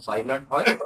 Silent હોય.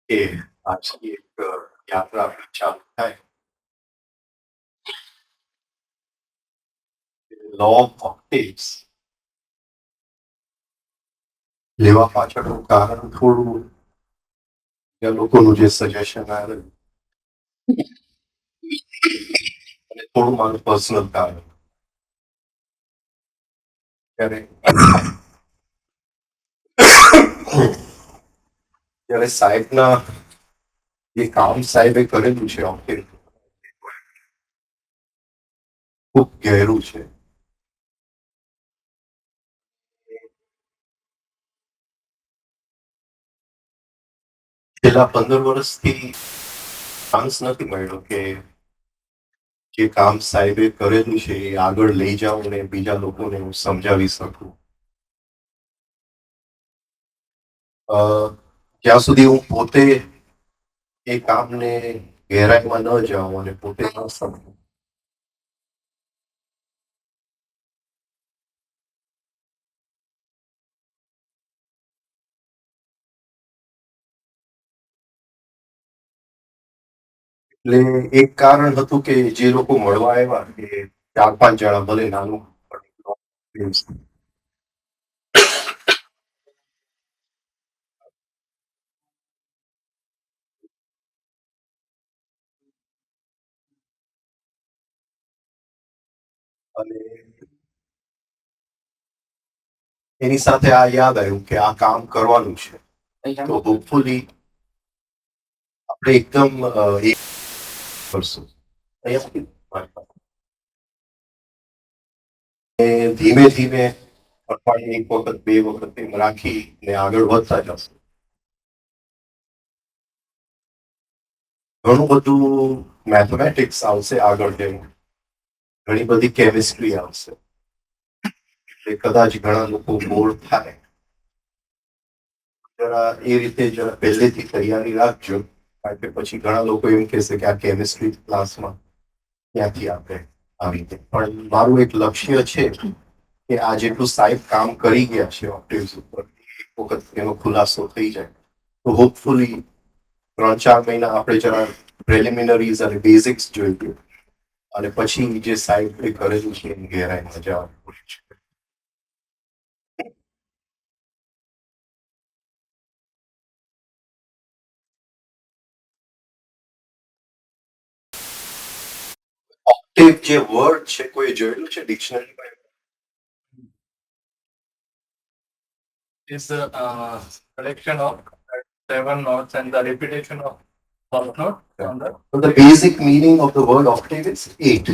કે આજની એક યાત્રા આપણી ચાલુ થાય. લો ઓફ ઓક્ટેવ્સ લેવા પાછળનું કારણ થોડું લોકોનું જે સજેશન આવે અને થોડું મારું પર્સનલ કારણ. ત્યારે સાહેબના જે કામ સાહેબે કરેલું છે ઓક્ટેવ ખૂબ ગહેરું છે. છેલ્લા 15 વર્ષથી ચાન્સ નથી મળ્યો કે જે કામ સાહેબે કરેલું છે એ આગળ લઈ જાઉં અને બીજા લોકોને હું સમજાવી શકું. જ્યાં સુધી હું પોતે એ કામને ગહેરાઈમાં ન જાઉં અને પોતે ન સમજું એટલે એક કારણ હતું કે જે લોકો મળવા આવ્યા કે 4-5 જણા ભલે નાનું અને એની સાથે આ યાદ આવ્યું કે આ કામ કરવાનું છે. તો હોપફુલી આપણે એકદમ એક કરશું અહીંયાથી ધીમે ધીમે અઠવાડિયે એક વખત બે વખત એમ રાખીને આગળ વધતા જશે. ઘણું બધું મેથેમેટિક્સ આવશે આગળ જઈને, ઘણી બધી કેમિસ્ટ્રી આવશે, એટલે કદાચ ઘણા લોકો બોર થાય. જરા એ રીતે જરા પહેલેથી તૈયારી રાખજો, કારણ કે પછી ઘણા લોકો એમ કહેશે કે આ કેમિસ્ટ્રી ક્લાસમાં ક્યાંથી આપણે આવી રીતે. પણ મારું એક લક્ષ્ય છે કે આ જેટલું સાહેબ કામ કરી ગયા છે ઓક્ટેવ્સ ઉપર, એક વખત એનો ખુલાસો થઈ જાય તો હોપફુલી 3-4 મહિના આપણે જરા પ્રિલિમિનરીઝ અને બેઝિક્સ જોઈએ, અને પછી જે સાહેબ કરેલું છે એની ગહેરાઈમાં જવાનું છે. ઓક્ટેવ જે વર્ડ છે કોઈ જોયેલું છે ડિક્શનરીમાં? Is a collection of 7 notes and the repetition of 12 notes on the. So the basic meaning of the word octave is 8.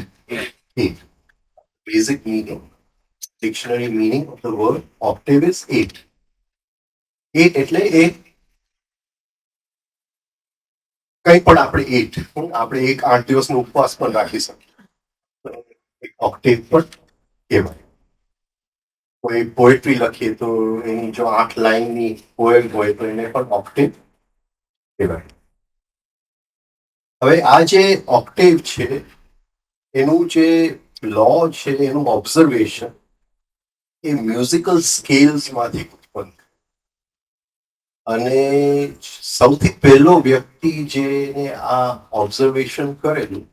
8. Basic meaning, dictionary meaning of the word octave is 8. 8 એટલે એ કંઈ પણ આપણે 8 આપણે એક 8 દિવસનો ઉપવાસ પણ રાખી શકીએ, એક ઓક્ટેવ પણ કહેવાય. કોઈ પોએટ્રી લખીએ તો એની જો 8 લાઈનની પોએમ હોય તો એને પણ ઓક્ટેવ કહેવાય. હવે આ જે ઓક્ટેવ છે એનું જે લો છે, એનું ઓબ્ઝર્વેશન એ મ્યુઝિકલ સ્કેલ્સમાંથી ઉત્પન્ન, અને સૌથી પહેલો વ્યક્તિ જેને આ ઓબ્ઝર્વેશન કરેલું,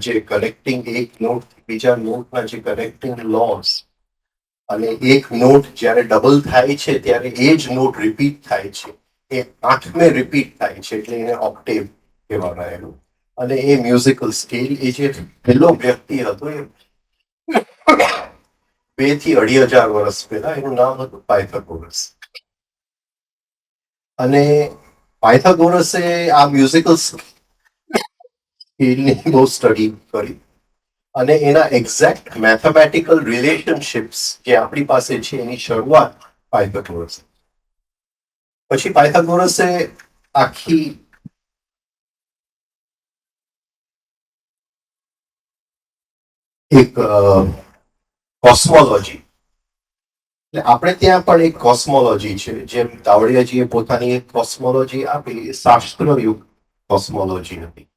જે કનેક્ટિંગ એક નોટ બીજા નોટના જે કનેક્ટિંગ લોસ, અને એક નોટ જ્યારે ડબલ થાય છે ત્યારે એ જ નોટ રિપીટ થાય છે, એ 8મે રિપીટ થાય છે, એટલે એને ઓક્ટેવ કહેવામાં આવ્યું. અને એ મ્યુઝિકલ સ્કેલ એ જે પહેલો વ્યક્તિ હતો એ 2,000-2,500 વર્ષ પહેલા, એનું નામ હતું પાયથાગોરસ. અને પાયથાગોરસે આ મ્યુઝિકલ સ્કેલની બહુ સ્ટડી કરી, અને એના એક્ઝેક્ટ મેથેમેટિકલ રિલેશનશિપ્સ જે આપણી પાસે છે એની શરૂઆત પાયથાગોરસ. પછી પાયથાગોરસે આખી એક કોસ્મોલોજી, એટલે આપણે ત્યાં પણ એક કોસ્મોલોજી છે, જેમ તાવડિયાજીએ પોતાની એક કોસ્મોલોજી આપી, શાસ્ત્રયુક્ત કોસ્મોલોજી હતી.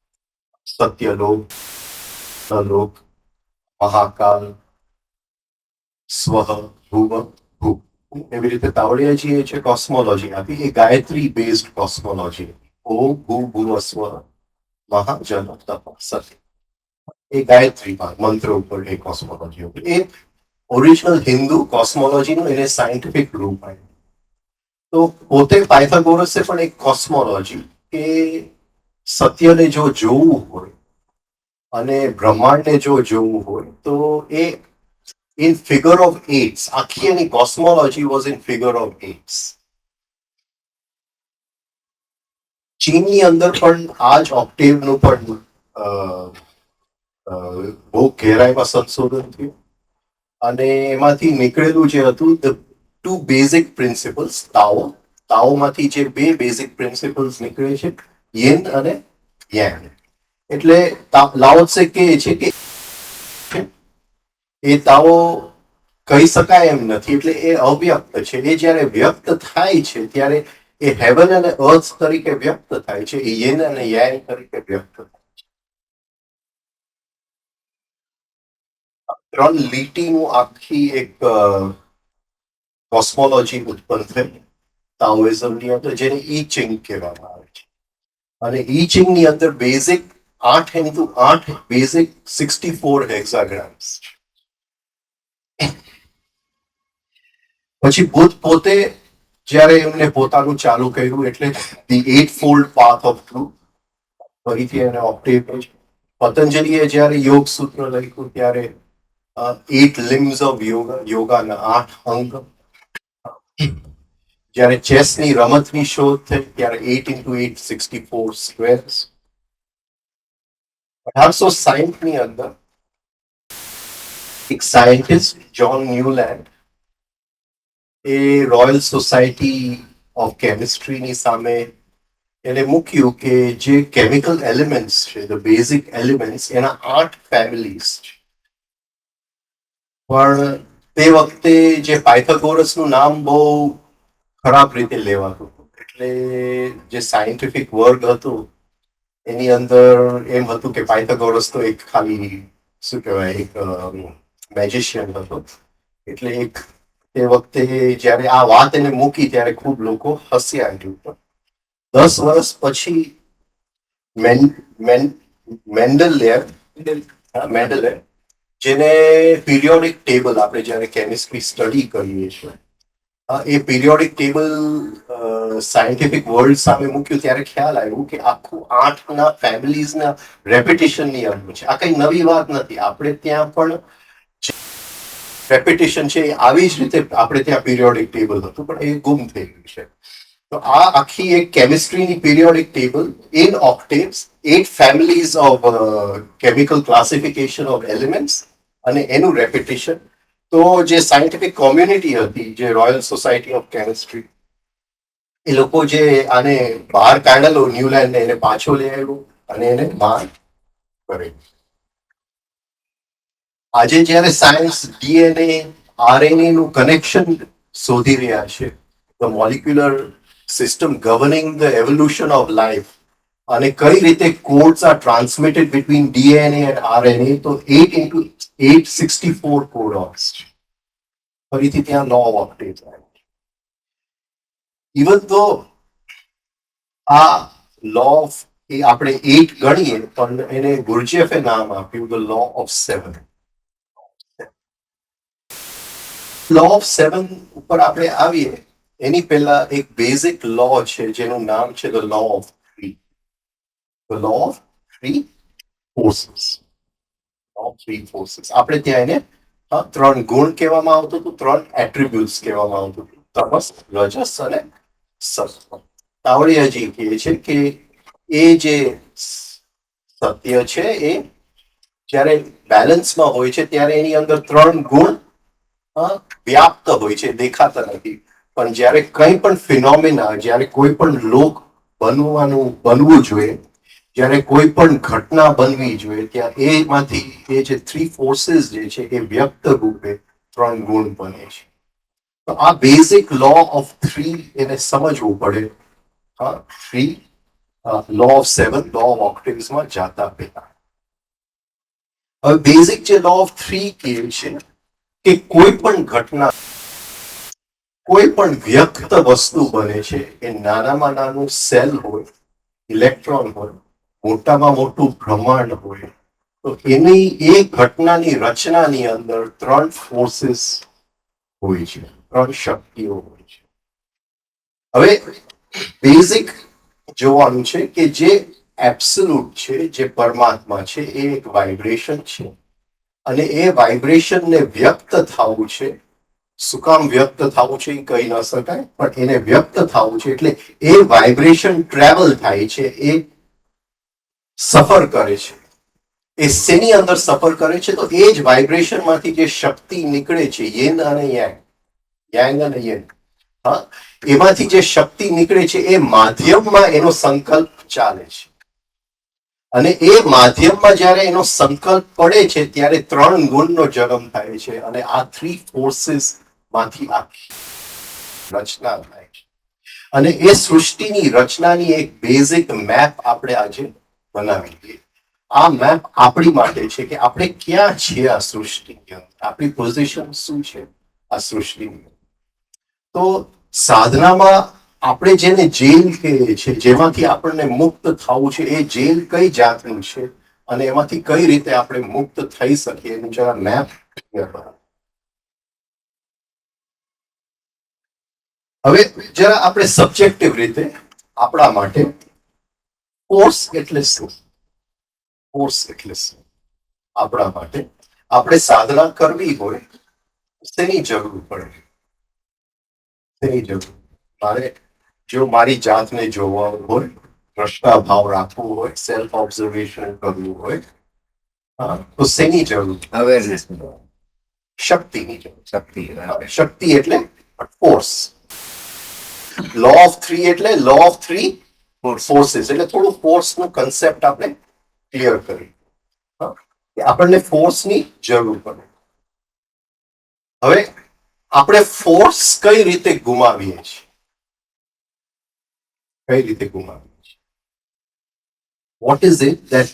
સત્યલોક, લોક, મહાકાલ, સ્વ, ભુવ, ભૂ, એવી રીતે તાવડિયાજીએ જે કોસ્મોલોજી આપી એ ગાયત્રી બેઝડ કોસ્મોલોજી. ઓમ ભૂ ભુવ સ્વ મહાજન તપ સત્ય, એ ગાયત્રી મંત્ર ઉપર એ કોસ્મોલોજી હતી. એ ઓરિજિનલ હિન્દુ કોસ્મોલોજીનું એને સાયન્ટિફિક રૂપ આપ્યું. તો પોતે પાયથાગોરસે પણ એક કોસ્મોલોજી કે સત્યને જો જોવું હોય અને બ્રહ્માંડને જો જોવું હોય તો એ ઇન ફિગર ઓફ એટ્સ, આખી એની કોસ્મોલોજી વોઝ ઇન ફિગર ઓફ એટ્સ. ચીનની અંદર પણ આ જ ઓક્ટેવનું પણ બહુ ગહેરાઈમાં સંશોધન થયું, અને એમાંથી નીકળેલું જે હતું ધ 2 બેઝિક પ્રિન્સિપલ્સ, તાઓમાંથી જે 2 બેઝિક પ્રિન્સિપલ્સ નીકળે છે, યિન અને યાંગ. એટલે લાઓ ત્સે કહે છે કે એ તાઓ કહી શકાય એમ નથી, એટલે એ અવ્યક્ત છે. એ જ્યારે વ્યક્ત થાય છે ત્યારે એ હેવન અને અર્થ તરીકે વ્યક્ત થાય છે, એ યિન અને યાંગ તરીકે વ્યક્ત થાય છે. 3 લીટીનું આખી એક કોસ્મોલોજી ઉત્પન્ન થઈ તાઓઇઝમની અંદર, જેને ઈ ચિંગ કહેવામાં આવે છે. અને ઈ ચિંગની અંદર બેઝિક 8x8 બેઝિક 64 હેક્સાગ્રામ્સ. પછી બુદ્ધ પોતે જ્યારે એમને પોતાનું ચાલુ કર્યું, એટલે the 8-fold path of truth, ફરીથી એને ઓક્ટેવ છે. પતંજલિએ જ્યારે યોગ સૂત્ર લખ્યું ત્યારે 8 limbs ઓફ યોગા, યોગાના 8 અંગ. જ્યારે ચેસની રમતની શોધ થઈ ત્યારે 8 × 8 64 સ્ક્વેર્સ. 1860 ની અંદર એક સાયન્ટિસ્ટ જોન ન્યુલેન્ડ એ રોયલ સોસાયટી ઓફ કેમિસ્ટ્રીની સામે એને મૂક્યું કે જે કેમિકલ એલિમેન્ટ્સ છે ધ બેઝિક એલિમેન્ટ્સ એના 8 ફેમિલીઝ છે. પણ તે વખતે જે પાયથાગોરસનું નામ બહુ ખરાબ રીતે લેવાતું હતું, એટલે જે સાયન્ટિફિક વર્ગ હતો એની અંદર એમ હતું કે પાયથાગોરસ તો એક ખાલી શું કહેવાય એક મેજિશિયન હતો. એટલે એક તે વખતે જ્યારે આ વાત એને મૂકી ત્યારે ખૂબ લોકો હસ્યા એની ઉપર. 10 વર્ષ પછી મેન્ડલે જેને પિરિયોડિક ટેબલ આપણે જ્યારે કેમિસ્ટ્રી સ્ટડી કરીએ છીએ એ પિરિયોડિક ટેબલ સાયન્ટિફિક વર્લ્ડ સામે મૂક્યું ત્યારે ખ્યાલ આવ્યું કે આખું 8ના ફેમિલીઝના રેપિટેશનની અંદર છે. આ કઈ નવી વાત નથી. આપણે ત્યાં પણ રેપિટેશન છે એ આવી જ રીતે આપણે ત્યાં પિરિયોડિક ટેબલ હતું, પણ એ ગુમ થઈ ગયું છે. તો આ આખી એક કેમિસ્ટ્રીની periodic table in octaves 8 families of chemical classification of elements અને એનું રેપિટેશન. તો જે સાયન્ટિફિક કોમ્યુનિટી હતી, જે રોયલ સોસાયટી ઓફ કેમિસ્ટ્રી, એ લોકો જે આને બહાર કાઢેલો ન્યુલેન્ડ એને પાછો લઈ આવ્યો અને એને બહાર કરે. આજે જ્યારે સાયન્સ ડીએનએ આરએનએ નું કનેક્શન શોધી રહ્યા છે, the molecular system governing the evolution of life, અને કઈ રીતે codes are transmitted between DNA and RNA, તો 8 × 8 64 કોડોન્સ છે. ફરીથી ત્યાં લો ઓફ ઓક્ટેવ્સ આવે. ઇવન તો આ લો ઓફ એ આપણે 8 ગણીએ પણ એને ગુરજેફે નામ આપ્યું the law of 7. Law of 7 ઉપર આપણે આવીએ એની પહેલા એક બેઝિક લો છે જેનું નામ છે the law of 3. The law of 3 forces. આપણે ત્યાં એને 3 ગુણ કહેવામાં આવતું હતું, 3 એટ્રીબ્યુટ્સ કહેવામાં આવતું હતું, તમસ, રજસ અને સત્વ. તાવડિયાજી કહે છે કે એ જે સત્ય છે એ જ્યારે બેલેન્સમાં હોય છે ત્યારે એની અંદર 3 ગુણ વ્યાપ્ત હોય છે, દેખાતા નથી. પણ જ્યારે કંઈ પણ ફિનોમિના, જ્યારે કોઈ પણ લોક બનવું જોઈએ, જ્યારે કોઈ પણ ઘટના બનવી જોઈએ, ત્યાં એમાંથી એ જે 3 ફોર્સીસ જે છે એ વ્યક્ત રૂપે 3 ગુણ બને છે. તો આ બેઝિક લો ઓફ 3 એને સમજવું પડે. 3 લો ઓફ 7 લો ઓફ ઓક્ટેવ્સમાં જાતા પહેલા. હવે બેઝિક જે લો ઓફ 3 કહે છે કે કોઈ પણ ઘટના, કોઈ પણ વ્યક્ત વસ્તુ બને છે એ નાનામાં નાનું સેલ હોય, ઇલેક્ટ્રોન હોય, મોટામાં મોટું બ્રહ્માંડ હોય, તો એની એ ઘટનાની રચનાની અંદર 3 ફોર્સીસ હોય છે, 3 શક્તિઓ હોય છે. હવે બેઝિક જોવાનું છે કે જે એબ્સોલ્યુટ છે, જે પરમાત્મા છે, એ એક વાઇબ્રેશન છે અને એ વાઇબ્રેશનને વ્યક્ત થવું છે. શું કામ વ્યક્ત થવું છે એ કહી ન શકાય, પણ એને વ્યક્ત થવું છે એટલે એ વાઇબ્રેશન ટ્રેવલ થાય છે, એ સફર કરે છે. એ શેની અંદર સફર કરે છે? તો એ જ વાઇબ્રેશનમાંથી જે શક્તિ નીકળે છે, યેન અને યાંગ, યાંગ અને યેન, એમાંથી જે શક્તિ નીકળે છે એ માધ્યમમાં એનો સંકલ્પ ચાલે છે. અને એ માધ્યમમાં જ્યારે એનો સંકલ્પ પડે છે ત્યારે 3 ગુણનો જન્મ થાય છે અને આ 3 ફોર્સીસ માંથી આખી રચના થાય છે. અને એ સૃષ્ટિની રચનાની એક બેઝિક મેપ આપણે આજે બનાવી દઈએ. આ મેપ આપણી માટે છે કે આપણે ક્યાં છીએ આ સૃષ્ટિની અંદર, આપણી પોઝિશન શું છે આ સૃષ્ટિની. તો સાધનામાં આપણે જેને જેલ કહીએ છીએ, જેમાંથી આપણને મુક્ત થવું છે, એ જેલ કઈ જાતનું છે અને એમાંથી કઈ રીતે આપણે મુક્ત થઈ શકીએ એનું જરા મેપ ક્લિયર બનાવો. હવે જરા આપણે સબ્જેક્ટિવ રીતે આપણા માટે ફોર્સ એટલે શું, ફોર્સ એટલે શું આપણા માટે, આપણે સાધના કરવી હોય શેની જરૂર પડે, શેની જરૂર? મારે જો મારી જાતને જોવાનું હોય, પ્રશ્ન ભાવ રાખવું હોય, સેલ્ફ ઓબ્ઝર્વેશન કરવું હોય, તો શેની જરૂર? અવેરનેસ શક્તિની જરૂર. શક્તિ શક્તિ એટલે ફોર્સ. લો ઓફ 3 એટલે લો ઓફ 3 ફોર્सेस. એટલે થોડું ફોર્સ નું કન્સેપ્ટ આપણે ક્લિયર કરી. આપણને ફોર્સની જરૂર પડે. હવે આપણે ફોર્સ કઈ રીતે ગુમાવીએ છીએ? કઈ રીતે ગુમાવીએ છીએ? What is it that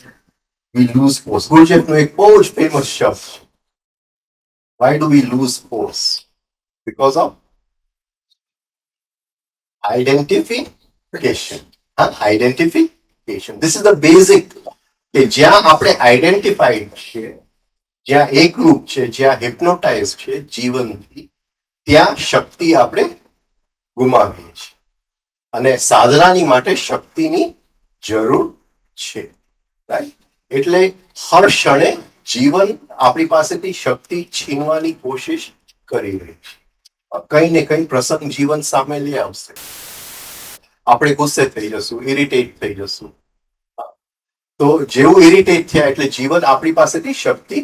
we lose force? ગુરુજેફનો એક બહુ જ ફેમસ શબ્દ છે. Why do we lose force? Because of identification. Identification. This is the basic. કે જ્યાં આપણે આઈડેન્ટિફાઈડ છે, જ્યાં એકરૂપ છે, જ્યાં હિપ્નોટાઇઝ છે જીવનથી, ત્યાં શક્તિ આપણે ગુમાવીએ છીએ. અને સાધનાની માટે શક્તિની જરૂર છે. રાઈટ? એટલે હર ક્ષણે જીવન આપણી પાસેથી શક્તિ છીનવાની કોશિશ કરી રહી છે. કઈ ને કઈ પ્રસંગ જીવન સામે લઈ આવશે. આપણે ગુસ્સે થઈ જશું, ઇરિટેટ થઈ જશું. તો જેવું ઇરિટેટ થયા એટલે જીવન આપણી પાસેથી શક્તિ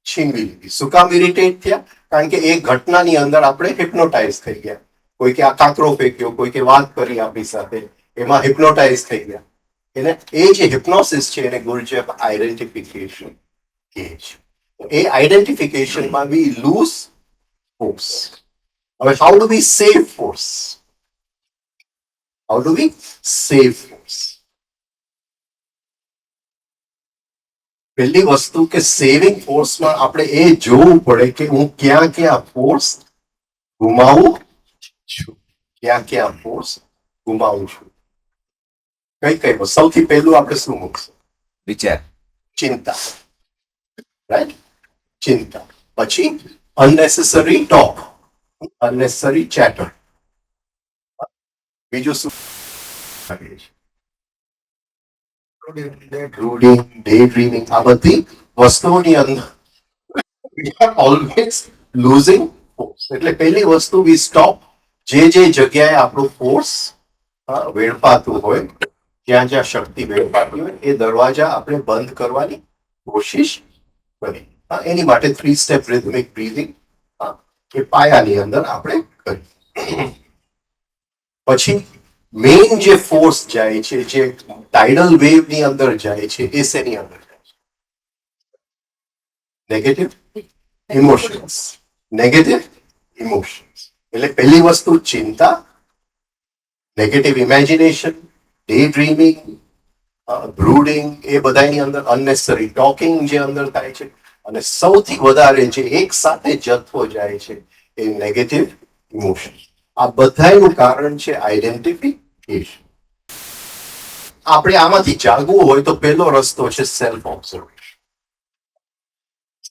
છીનવી લીધી. શું કામ ઇરિટેટ થયા? કારણ કે એ ઘટનાની અંદર આપણે હિપ્નોટાઇઝ થઈ ગયા. કોઈ કે આ કાંકરો ફેંક્યો, કોઈ કે વાત કરી આપણી સાથે, એમાં હિપ્નોટાઇઝ થઈ ગયા. એને એ જે હિપ્નોસિસ છે એને ગુરુજેફ આઈડેન્ટિફિકેશન કહે છે. એ આઈડેન્ટિફિકેશનમાં વી લૂઝ ફોર્સ. હવે how do we save force? How do we save force? પહેલી વસ્તુ કે સેવિંગ ફોર્સમાં આપણે એ જોવું પડે કે હું ક્યાં ક્યાં ફોર્સ ગુમાવું છું. ક્યાં ક્યાં ફોર્સ ગુમાવું છું. કઈ કઈ સૌથી પહેલું આપણે શું મૂકશું? વિચાર, ચિંતા. રાઈટ? ચિંતા. પછી અનનેસેસરી ટોક, અનનેસેસરી ચેટર. બીજું શું? Day dreaming. આ બધી વસ્તુઓની અંદર we are always losing force. એટલે પહેલી વસ્તુ વી સ્ટોપ. જે જગ્યાએ આપણું ફોર્સ વેડફાતું હોય, જ્યાં જ્યાં શક્તિ વેડફાતી હોય, એ દરવાજા આપણે બંધ કરવાની કોશિશ કરી. એની માટે 3 સ્ટેપ રિધમિક બ્રીથિંગ એ પાયાની અંદર આપણે કરી. પછી મેઇન જે ફોર્સ જાય છે, જે ટાઇડલ વેવ ની અંદર જાય છે, એ શેની અંદર જાય છે? Negative emotions. Negative emotions. એટલે પહેલી વસ્તુ ચિંતા, negative imagination, day dreaming, brooding, એ બધાની અંદર અનનેસેસરી ટોકિંગ જે અંદર થાય છે. અને સૌથી વધારે જે એક સાથે જથ્થો જાય છે એ નેગેટિવ ઇમોશન. આ બધાનું કારણ છે આઈડેન્ટિફિકેશન. આપણે આમાંથી જાગવું હોય તો પહેલો રસ્તો છે સેલ્ફ ઓબ્ઝર્વેશન.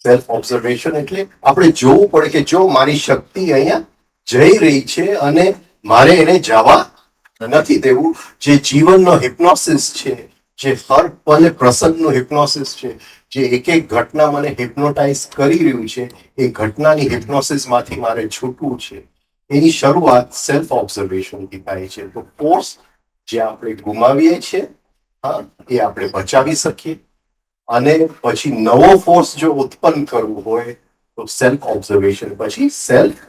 સેલ્ફ ઓબ્ઝર્વેશન એટલે આપણે જોવું પડે કે જો મારી શક્તિ અહીંયા જઈ રહી છે અને મારે એને જવા નથી દેવું. જે જીવનનો હિપ્નોસિસ છે, જે હર પલે પ્રસંગનું હિપ્નોસિસ છે, જે એક એક ઘટના મને હિપ્નોટાઇઝ કરી રહ્યું છે, એ ઘટનાની હિપ્નોસિસ માંથી મારે છૂટવું છે. એની શરૂઆત સેલ્ફ ઓબ્ઝર્વેશનથી થાય છે. તો ફોર્સ જે આપણે ગુમાવીએ છીએ એ આપણે બચાવી શકીએ. અને પછી નવો ફોર્સ જો ઉત્પન્ન કરવું હોય તો સેલ્ફ ઓબ્ઝર્વેશન પછી સેલ્ફ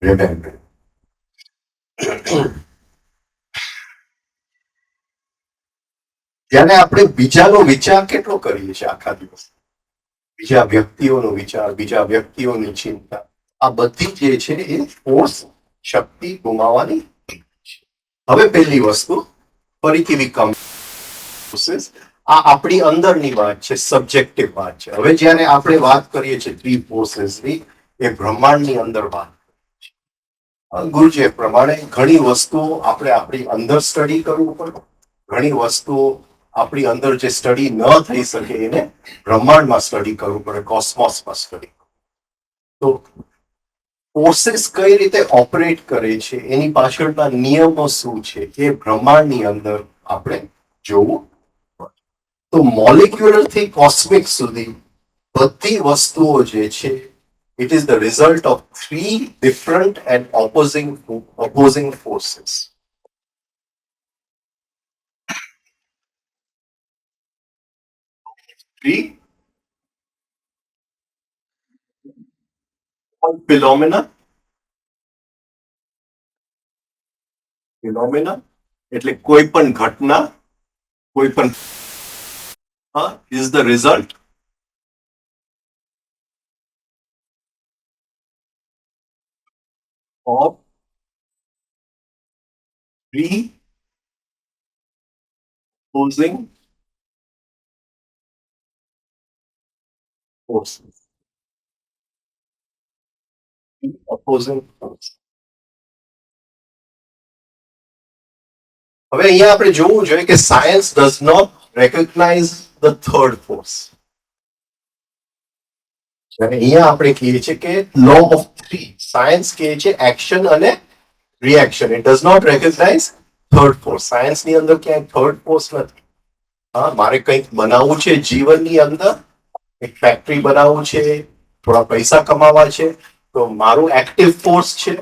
રિમેમ્બરિંગ. ત્યારે આપણે બીજાનો વિચાર કેટલો કરીએ છીએ આખા દિવસ? બીજા વ્યક્તિઓનો વિચાર, બીજા વ્યક્તિઓની ચિંતા, આ બધી જે છે એ ફોર્સ શક્તિ ગુમાવવાની છે. હવે પહેલી વસ્તુ ફરીથી વિકમ. આ આપણી અંદરની વાત છે, સબ્જેક્ટિવ વાત છે. હવે જ્યારે આપણે વાત કરીએ છીએ 3 ફોર્સેસની, એ બ્રહ્માંડની અંદર વાત છે. ગુરુજી પ્રમાણે ઘણી વસ્તુઓ આપણે આપણી અંદર સ્ટડી કરવું પડે. ઘણી વસ્તુઓ આપણી અંદર જે સ્ટડી ન થઈ શકે એને બ્રહ્માંડમાં સ્ટડી કરવું પડે, કોસ્મોસમાં સ્ટડી. તો ફોર્सेस કઈ રીતે ઓપરેટ કરે છે, એની પાછળના નિયમો શું છે, એ બ્રહ્માંડની અંદર આપણે જોવું. તો મોલિક્યુલર થી કોસ્મિક સુધી બધી વસ્તુઓ જે છે It is the result of three different and opposing forces. Three phenomena. એટલે કોઈ પણ ઘટના, કોઈ પણ is the result of three opposing forces. Opposing forces. હવે અહીંયા આપણે જોવું જોઈએ કે science does not recognize the third force. અહીંયા આપણે કહીએ છીએ કે law of three. સાયન્સ કહે છે એક્શન અને reaction. It does not recognize third force. સાયન્સની અંદર ક્યાંય થર્ડ ફોર્સ નથી. મારે કંઈક બનાવવું છે જીવનની અંદર, એક ફેક્ટરી બનાવવું છે, થોડા પૈસા કમાવા છે, તો મારું એક્ટિવ ફોર્સ છે.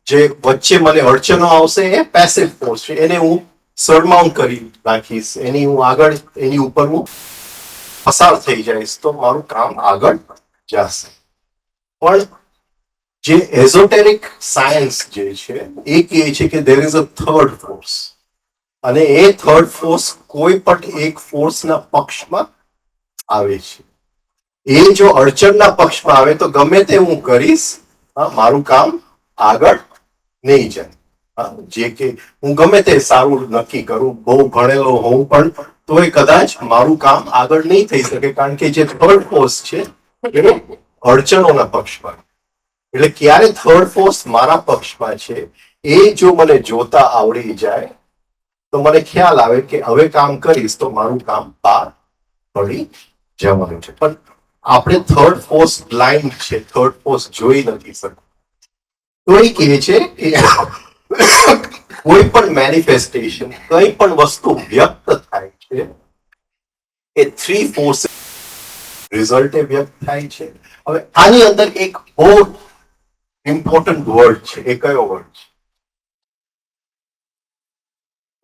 જે વચ્ચે મને અડચણો આવશે એ પેસિવ ફોર્સ છે. એને હું સરમાઉન્ટ કરી નાખીશ, એની હું આગળ એની ઉપર હું પસાર થઈ જઈશ તો મારું કામ આગળ જશે. પણ જે એઝોટેરિક સાયન્સ જે છે એ કહે છે કે there is a third force. અને એ થર્ડ ફોર્સ કોઈ પણ એક ફોર્સના પક્ષમાં આવે છે. એ જો અડચણના પક્ષમાં આવે તો ગમે તે હું કરીશ, મારું કામ આગળ નહીં જાય. જે કે હું ગમે તે સારું નક્કી કરું, બહુ ભણેલો હોઉં પણ તોય કદાચ મારું કામ આગળ નહીં થઈ શકે, કારણ કે જે થર્ડ ફોર્સ છે એ અડચણોના પક્ષમાં. એટલે ક્યારે થર્ડ ફોર્સ મારા પક્ષમાં છે એ જો મને જોતા આવડી જાય તો મને ખ્યાલ આવે કે હવે કામ કરીશ તો મારું કામ પાર પડી જવાનું છે. પણ આપણે થર્ડ ફોર્સ બ્લાઇન્ડ છે, થર્ડ ફોર્સ જોઈ નથી શકતું. તો એ કહે છે કે કોઈ પણ મેનિફેસ્ટેશન, કઈ પણ વસ્તુ વ્યક્ત થાય છે એ થ્રી ફોર્સ રિઝલ્ટે વ્યક્ત થાય છે. હવે આની અંદર એક બહુ ઇમ્પોર્ટન્ટ વર્ડ છે. એ કયો વર્ડ છે?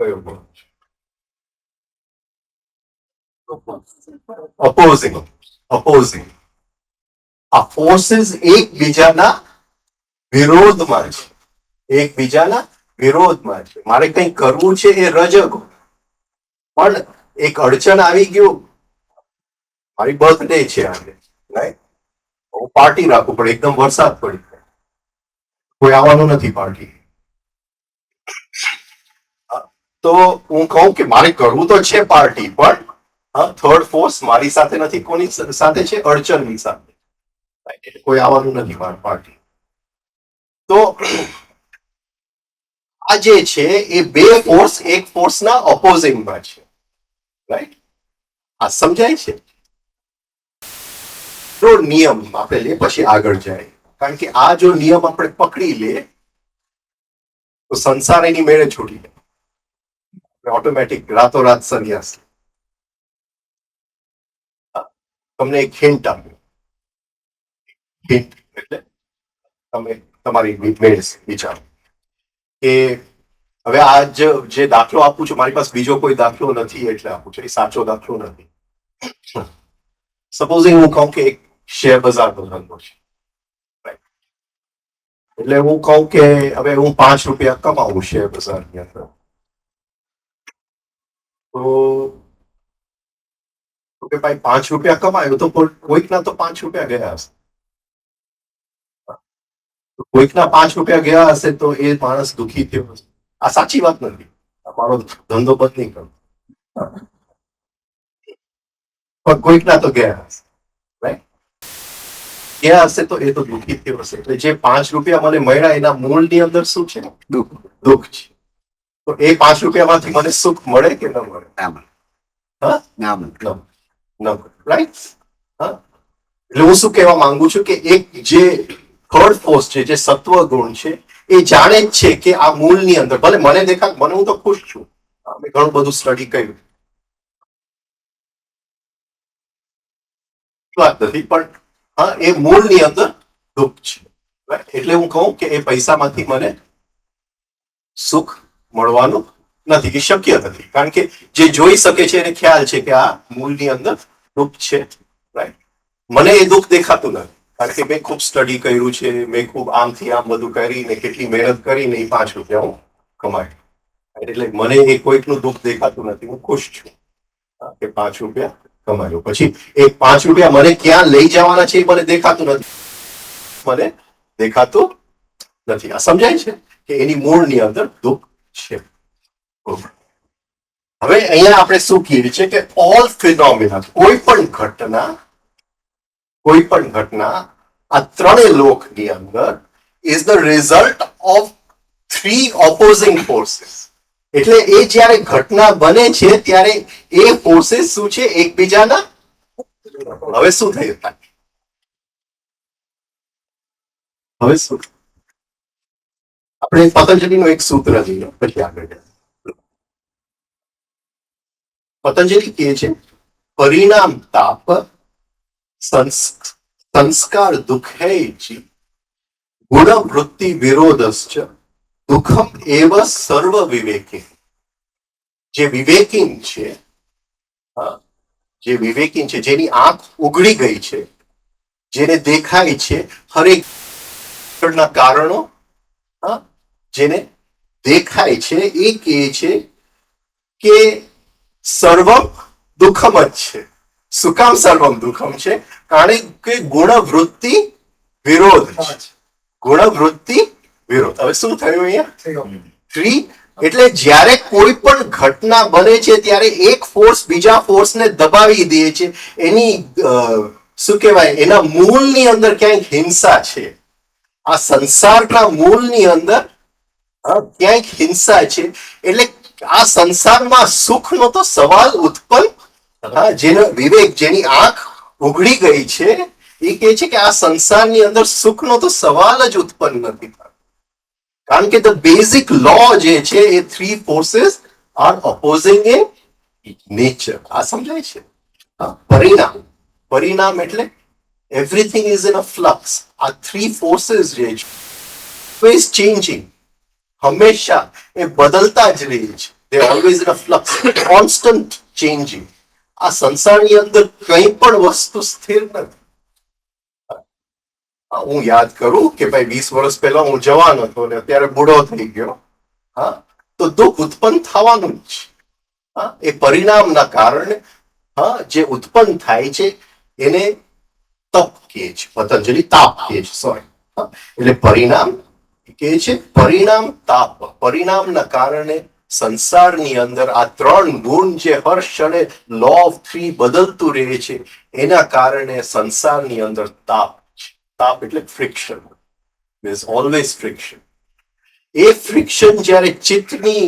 કયો વર્ડ છે? opposing. આ ફોર્સીસ એકબીજાના વિરોધમાં છે. એકબીજાના વિરોધમાં છે. મારે કંઈ કરવું છે એ રજકો, પણ એક અડચણ આવી ગયું. મારી બર્થડે છે આજે, રાઈટ, હું પાર્ટી રાખું પણ એકદમ વરસાદ પડી જાય, કોઈ આવવાનું નથી પાર્ટી. તો હું કહું કે મારે કરવું તો છે પાર્ટી, પણ થર્ડ ફોર્સ મારી સાથે નથી. કોની સાથે છે? અડચણની સાથે. કોઈ આવવાનું નથી પાર્ટી. તો આ જે છે એ બે ફોર્સ એક ફોર્સના ઓપોઝિંગમાં છે, રાઈટ. આ સમજાય છે? તો નિયમ આપણે લે પછી આગળ જાય, કારણ કે આ જો નિયમ આપણે પકડી લે તો સંસાર એની મેળે છૂટી જાય. ઓટોમેટિક રાતોરાત સંન્યાસ. તમને એક હિન્ટ આપ્યું. હિન્ટ એટલે તમે તમારી મેળે વિચારો કે હવે આ જે દાખલો આપું છું, મારી પાસે બીજો કોઈ દાખલો નથી એટલે આપું છું, એ સાચો દાખલો નથી. સપોઝિંગ હું કહું કે એક શેર બજારનો ધંધો છે, એટલે હું કહું કે હવે હું 5 રૂપિયા કમાવું શેર બજારની અંદર, તો કે ભાઈ 5 રૂપિયા કમાયો તો કોઈકના તો 5 રૂપિયા ગયા હશે. કોઈકના 5 રૂપિયા ગયા હશે તો એ માણસ દુઃખી થયો હશે. આ સાચી વાત નથી. મારો ધંધો બંધ નહીં કરો, પણ કોઈકના તો ગયા હશે, રાઈટ. ગયા હશે તો એ તો દુઃખી થયો હશે. એટલે જે 5 રૂપિયા મને મળ્યા એના મૂળની અંદર શું છે? દુઃખ છે. તો એ 5 રૂપિયામાંથી મને સુખ મળે કે ન મળે? રાઈટ. એટલે હું શું કહેવા માંગુ છું કે એક જે થર્ડ ફોર્સ છે, જે સત્વ ગુણ છે, એ જાણે જ છે કે આ મૂળની અંદર ભલે મને દેખાય, મને હું તો ખુશ છું, મેં ઘણું બધું સ્ટડી કર્યું, વાત નથી, પણ એ મૂળની અંદર દુઃખ છે. Right? એટલે હું કહું કે એ પૈસામાંથી મને સુખ મળવાનું નથી, એ શક્ય નથી, કારણ કે જે જોઈ શકે છે એને ખ્યાલ છે કે આ મૂળની અંદર દુઃખ છે. રાઈટ, મને એ દુઃખ દેખાતું નથી, કારણ કે મેં ખૂબ સ્ટડી કર્યું છે, મેં ખૂબ આમથી આમ બધું કરીને કેટલી મહેનત કરીને એ 5 રૂપિયા હું કમાય. એટલે મને એ કોઈકનું દુઃખ દેખાતું નથી, હું ખુશ છું કે 5 રૂપિયા કમાયો. પછી એ 5 રૂપિયા મને ક્યાં લઈ જવાના છે એ મને દેખાતું નથી, મને દેખાતું નથી. આ સમજાય છે કે એની મૂળની અંદર દુઃખ છે. હવે અહીંયા આપણે શું કહીએ છીએ કે ઓલ ફિનોમિના, કોઈ પણ ઘટના આ ત્રણેય લોકની અંદર is the result of 3 opposing forces. એટલે એ જ્યારે ઘટના બને છે ત્યારે એ ફોર્સીસ શું છે, એકબીજાના. હવે શું થયું? હવે શું? આપણે પતંજલિનું એક સૂત્ર જોઈએ પછી આગળ જઈએ. પતંજલિ કહે છે પરિણામ તાપ સંસ્કાર દુઃખૈ ગુણ વૃત્તિ વિરોધશ્ચ દુઃખમ એવ સર્વ વિવેકી. જે વિવેકીન છે, જેની આંખ ઉઘડી ગઈ છે, જેને દેખાય છે હરેક ના કારણો, જેને દેખાય છે, એ કહે છે કે સર્વમ દુઃખમ જ છે. શું કામ સર્વમ દુઃખમ છે? કારણ કે ગુણવૃત્તિ વિરોધ છે. ગુણવૃત્તિ વિરોધ. હવે શું થયું અહીંયા? 3. એટલે જ્યારે કોઈ પણ ઘટના બને છે ત્યારે એક ફોર્સ બીજા ફોર્સને દબાવી દે છે. એની શું કહેવાય, એના મૂળની અંદર ક્યાંક હિંસા છે. આ સંસારના મૂળની અંદર ક્યાંક હિંસા છે. એટલે આ સંસારમાં સુખનો તો સવાલ ઉત્પન્ન, જેનો વિવેક, જેની આંખ ઉઘડી ગઈ છે, એ કહે છે કે આ સંસારની અંદર સુખનો તો સવાલ જ ઉત્પન્ન નથી થતો, કારણ કે ધ બેઝિક લો જે છે એ 3 ફોર્સીસ આર ઓપોઝિંગ ઇન નેચર. આ સમજાય છે? પરિણામ એટલે everything is in a flux. આ 3 forces જે છે always changing, હંમેશા એ બદલતા જ રહે છે. they are always in a flux, constant changing. આ સંસારની અંદર કંઈ પણ વસ્તુ સ્થિર નથી. હું યાદ કરું કે ભાઈ 20 વર્ષ પહેલા હું જવાન હતો ને અત્યારે બુઢો થઈ ગયો, તો દુઃખ ઉત્પન્ન થવાનું જ છે. એ પરિણામના કારણે જે ઉત્પન્ન થાય છે એને તપ કહે છે. પતંજલિ તાપ કહે છે, સોરી. એટલે પરિણામ કહે છે, પરિણામ તાપ. પરિણામના કારણે સંસારની અંદર આ 3 ગુણ જે હર ક્ષણે લો ઓફ 3 બદલતું રહે છે, એના કારણે સંસારની અંદર તાપ છે. તાપ એટલે friction. there is always friction. A friction જ્યારે ચિત્તની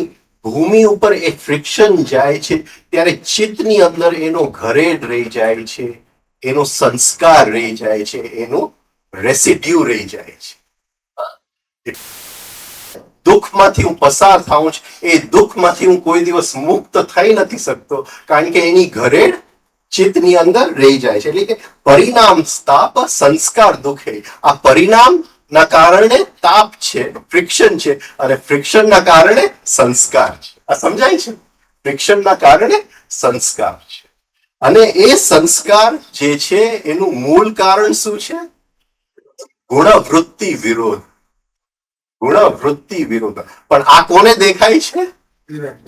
ભૂમિ ઉપર એ ફ્રિક્શન જાય છે ત્યારે ચિત્તની અંદર એનો ઘરેડ રહી જાય છે, એનો સંસ્કાર રહી જાય છે, એનું રેસિડ્યુ રહી જાય છે. દુઃખમાંથી હું પસાર થાઉં છું, એ દુઃખમાંથી હું કોઈ દિવસ મુક્ત થઈ નથી શકતો, કારણ કે એની ઘરેડ ચિત્તની અંદર રહી જાય છે. એટલે કે પરિણામ તાપ સંસ્કાર દુઃખે. આ પરિણામ ના કારણે તાપ છે, ફ્રિક્શન છે, અને ફ્રિક્શન ના કારણે સંસ્કાર છે. આ સમજાય છે? ફ્રિક્શન ના કારણે સંસ્કાર છે, અને એ સંસ્કાર જે છે એનું મૂળ કારણ શું છે? ગુણવૃત્તિ વિરોધ. ગુણવૃત્તિ વિરોધ. પણ આ કોને દેખાય છે?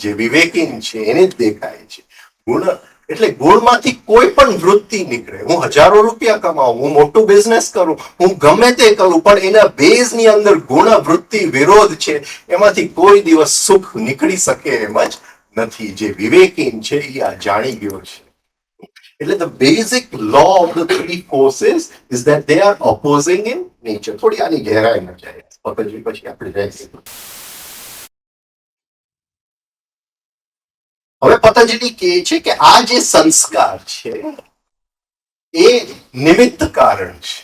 જે વિવેકીન છે એને જ દેખાય છે. ગુણ એટલે ગુણમાંથી કોઈ પણ વૃત્તિ નીકળે. હું હજારો રૂપિયા કમાવું, હું મોટું બિઝનેસ કરું, હું ગમે તે કરું, પણ એના બેઝની અંદર ગુણ વૃત્તિ વિરોધ છે, એમાંથી કોઈ દિવસ સુખ નીકળી શકે એમ જ નથી. જે વિવેકીન છે એ આ જાણી ગયો છે. એટલે the basic law of the 3 forces is that they are opposing in nature. થોડી આની ગહેરાઈમાં જાય પછી આપણે જઈશું. હવે પતંજલિ કહે છે કે આ જે સંસ્કાર છે એ નિમિત્ત કારણ છે.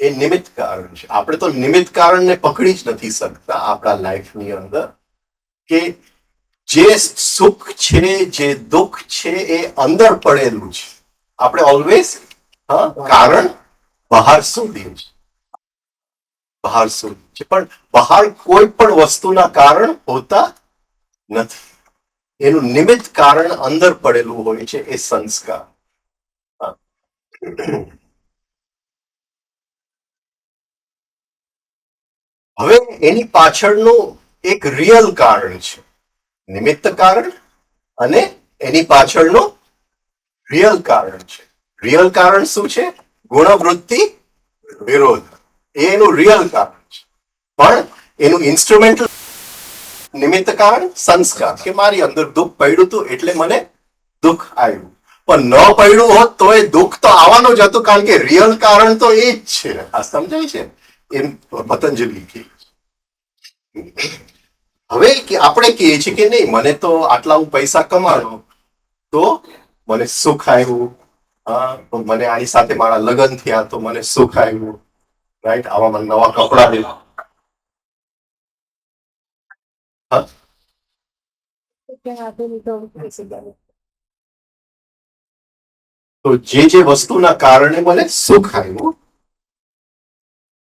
એ નિમિત્ત કારણ છે. આપણે તો નિમિત્ત કારણને પકડી જ નથી શકતા આપણા લાઈફની અંદર, કે જે સુખ છે, જે દુઃખ છે, એ અંદર પડેલું છે. આપણે ઓલવેઝ કારણ બહાર સુધી છે, બહાર સુધી છે, પણ બહાર કોઈ પણ વસ્તુના કારણ હોતા નથી. એનું નિમિત્ત કારણ અંદર પડેલું હોય છે, એ સંસ્કાર. હવે એની પાછળનું એક રિયલ કારણ છે, નિમિત્ત કારણ અને એની પાછળનું રિયલ કારણ છે. રિયલ કારણ શું છે? ગુણવૃત્તિ વિરોધ. એ એનું રિયલ કારણ છે. પણ એનું ઇન્સ્ટ્રુમેન્ટલ નિમિત્ત કારણ સંસ્કાર, કે મારી અંદર દુઃખ પડ્યું હતું એટલે મને દુઃખ આવ્યું. પણ ન પડ્યું હોત તો એ દુઃખ તો આવવાનું જ હતું, કારણ કે રિયલ કારણ તો એ જ છે. આ સમજાય છે? એમ પતંજલિ કહે. હવે આપણે કહીએ છીએ કે નહીં, મને તો આટલા હું પૈસા કમાડો તો મને સુખ આવ્યું, મને આની સાથે મારા લગ્ન થયા તો મને સુખ આવ્યું, રાઈટ? આવા મને નવા કપડા લીધા. તો જે વસ્તુના કારણે મને સુખ આવ્યું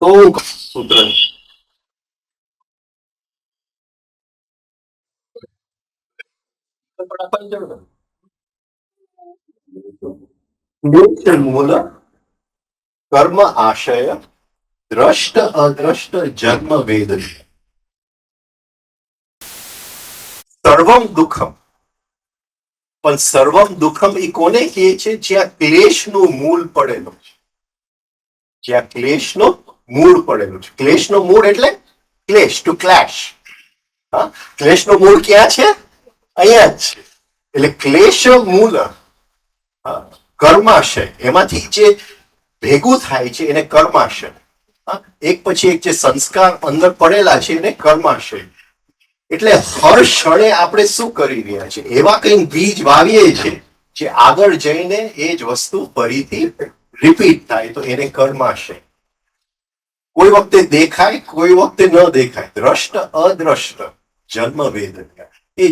તો સૂત્ર મૂળ કર્મ આશય દ્રષ્ટ અદ્રષ્ટ જન્મ વેદન સર્વમ દુઃખમ. પણ સર્વમ દુઃખમ એ કોને કહે છે? જ્યાં ક્લેશનું મૂળ પડેલું છે. જ્યાં ક્લેશનું મૂળ પડેલું છે. ક્લેશનું મૂળ એટલે ક્લેશ, ટુ ક્લેશ. હા, ક્લેશનું મૂળ ક્યાં છે? અહીંયા જ છે. એટલે ક્લેશ મૂળ કર્માશય, એમાંથી જે ભેગું થાય છે એને કર્માશય. એક પછી એક જે સંસ્કાર અંદર પડેલા છે એને કર્માશય. એટલે હર ક્ષણે આપણે શું કરી રહ્યા છીએ? એવા કંઈક બીજ વાવીએ છીએ જે આગળ જઈને એ જ વસ્તુ ફરીથી રિપીટ થાય, તો એને કર્માશય. કોઈ વખતે દેખાય, કોઈ વખતે ન દેખાય. દ્રષ્ટ અદ્રષ્ટ જન્મ વેદનીય. એ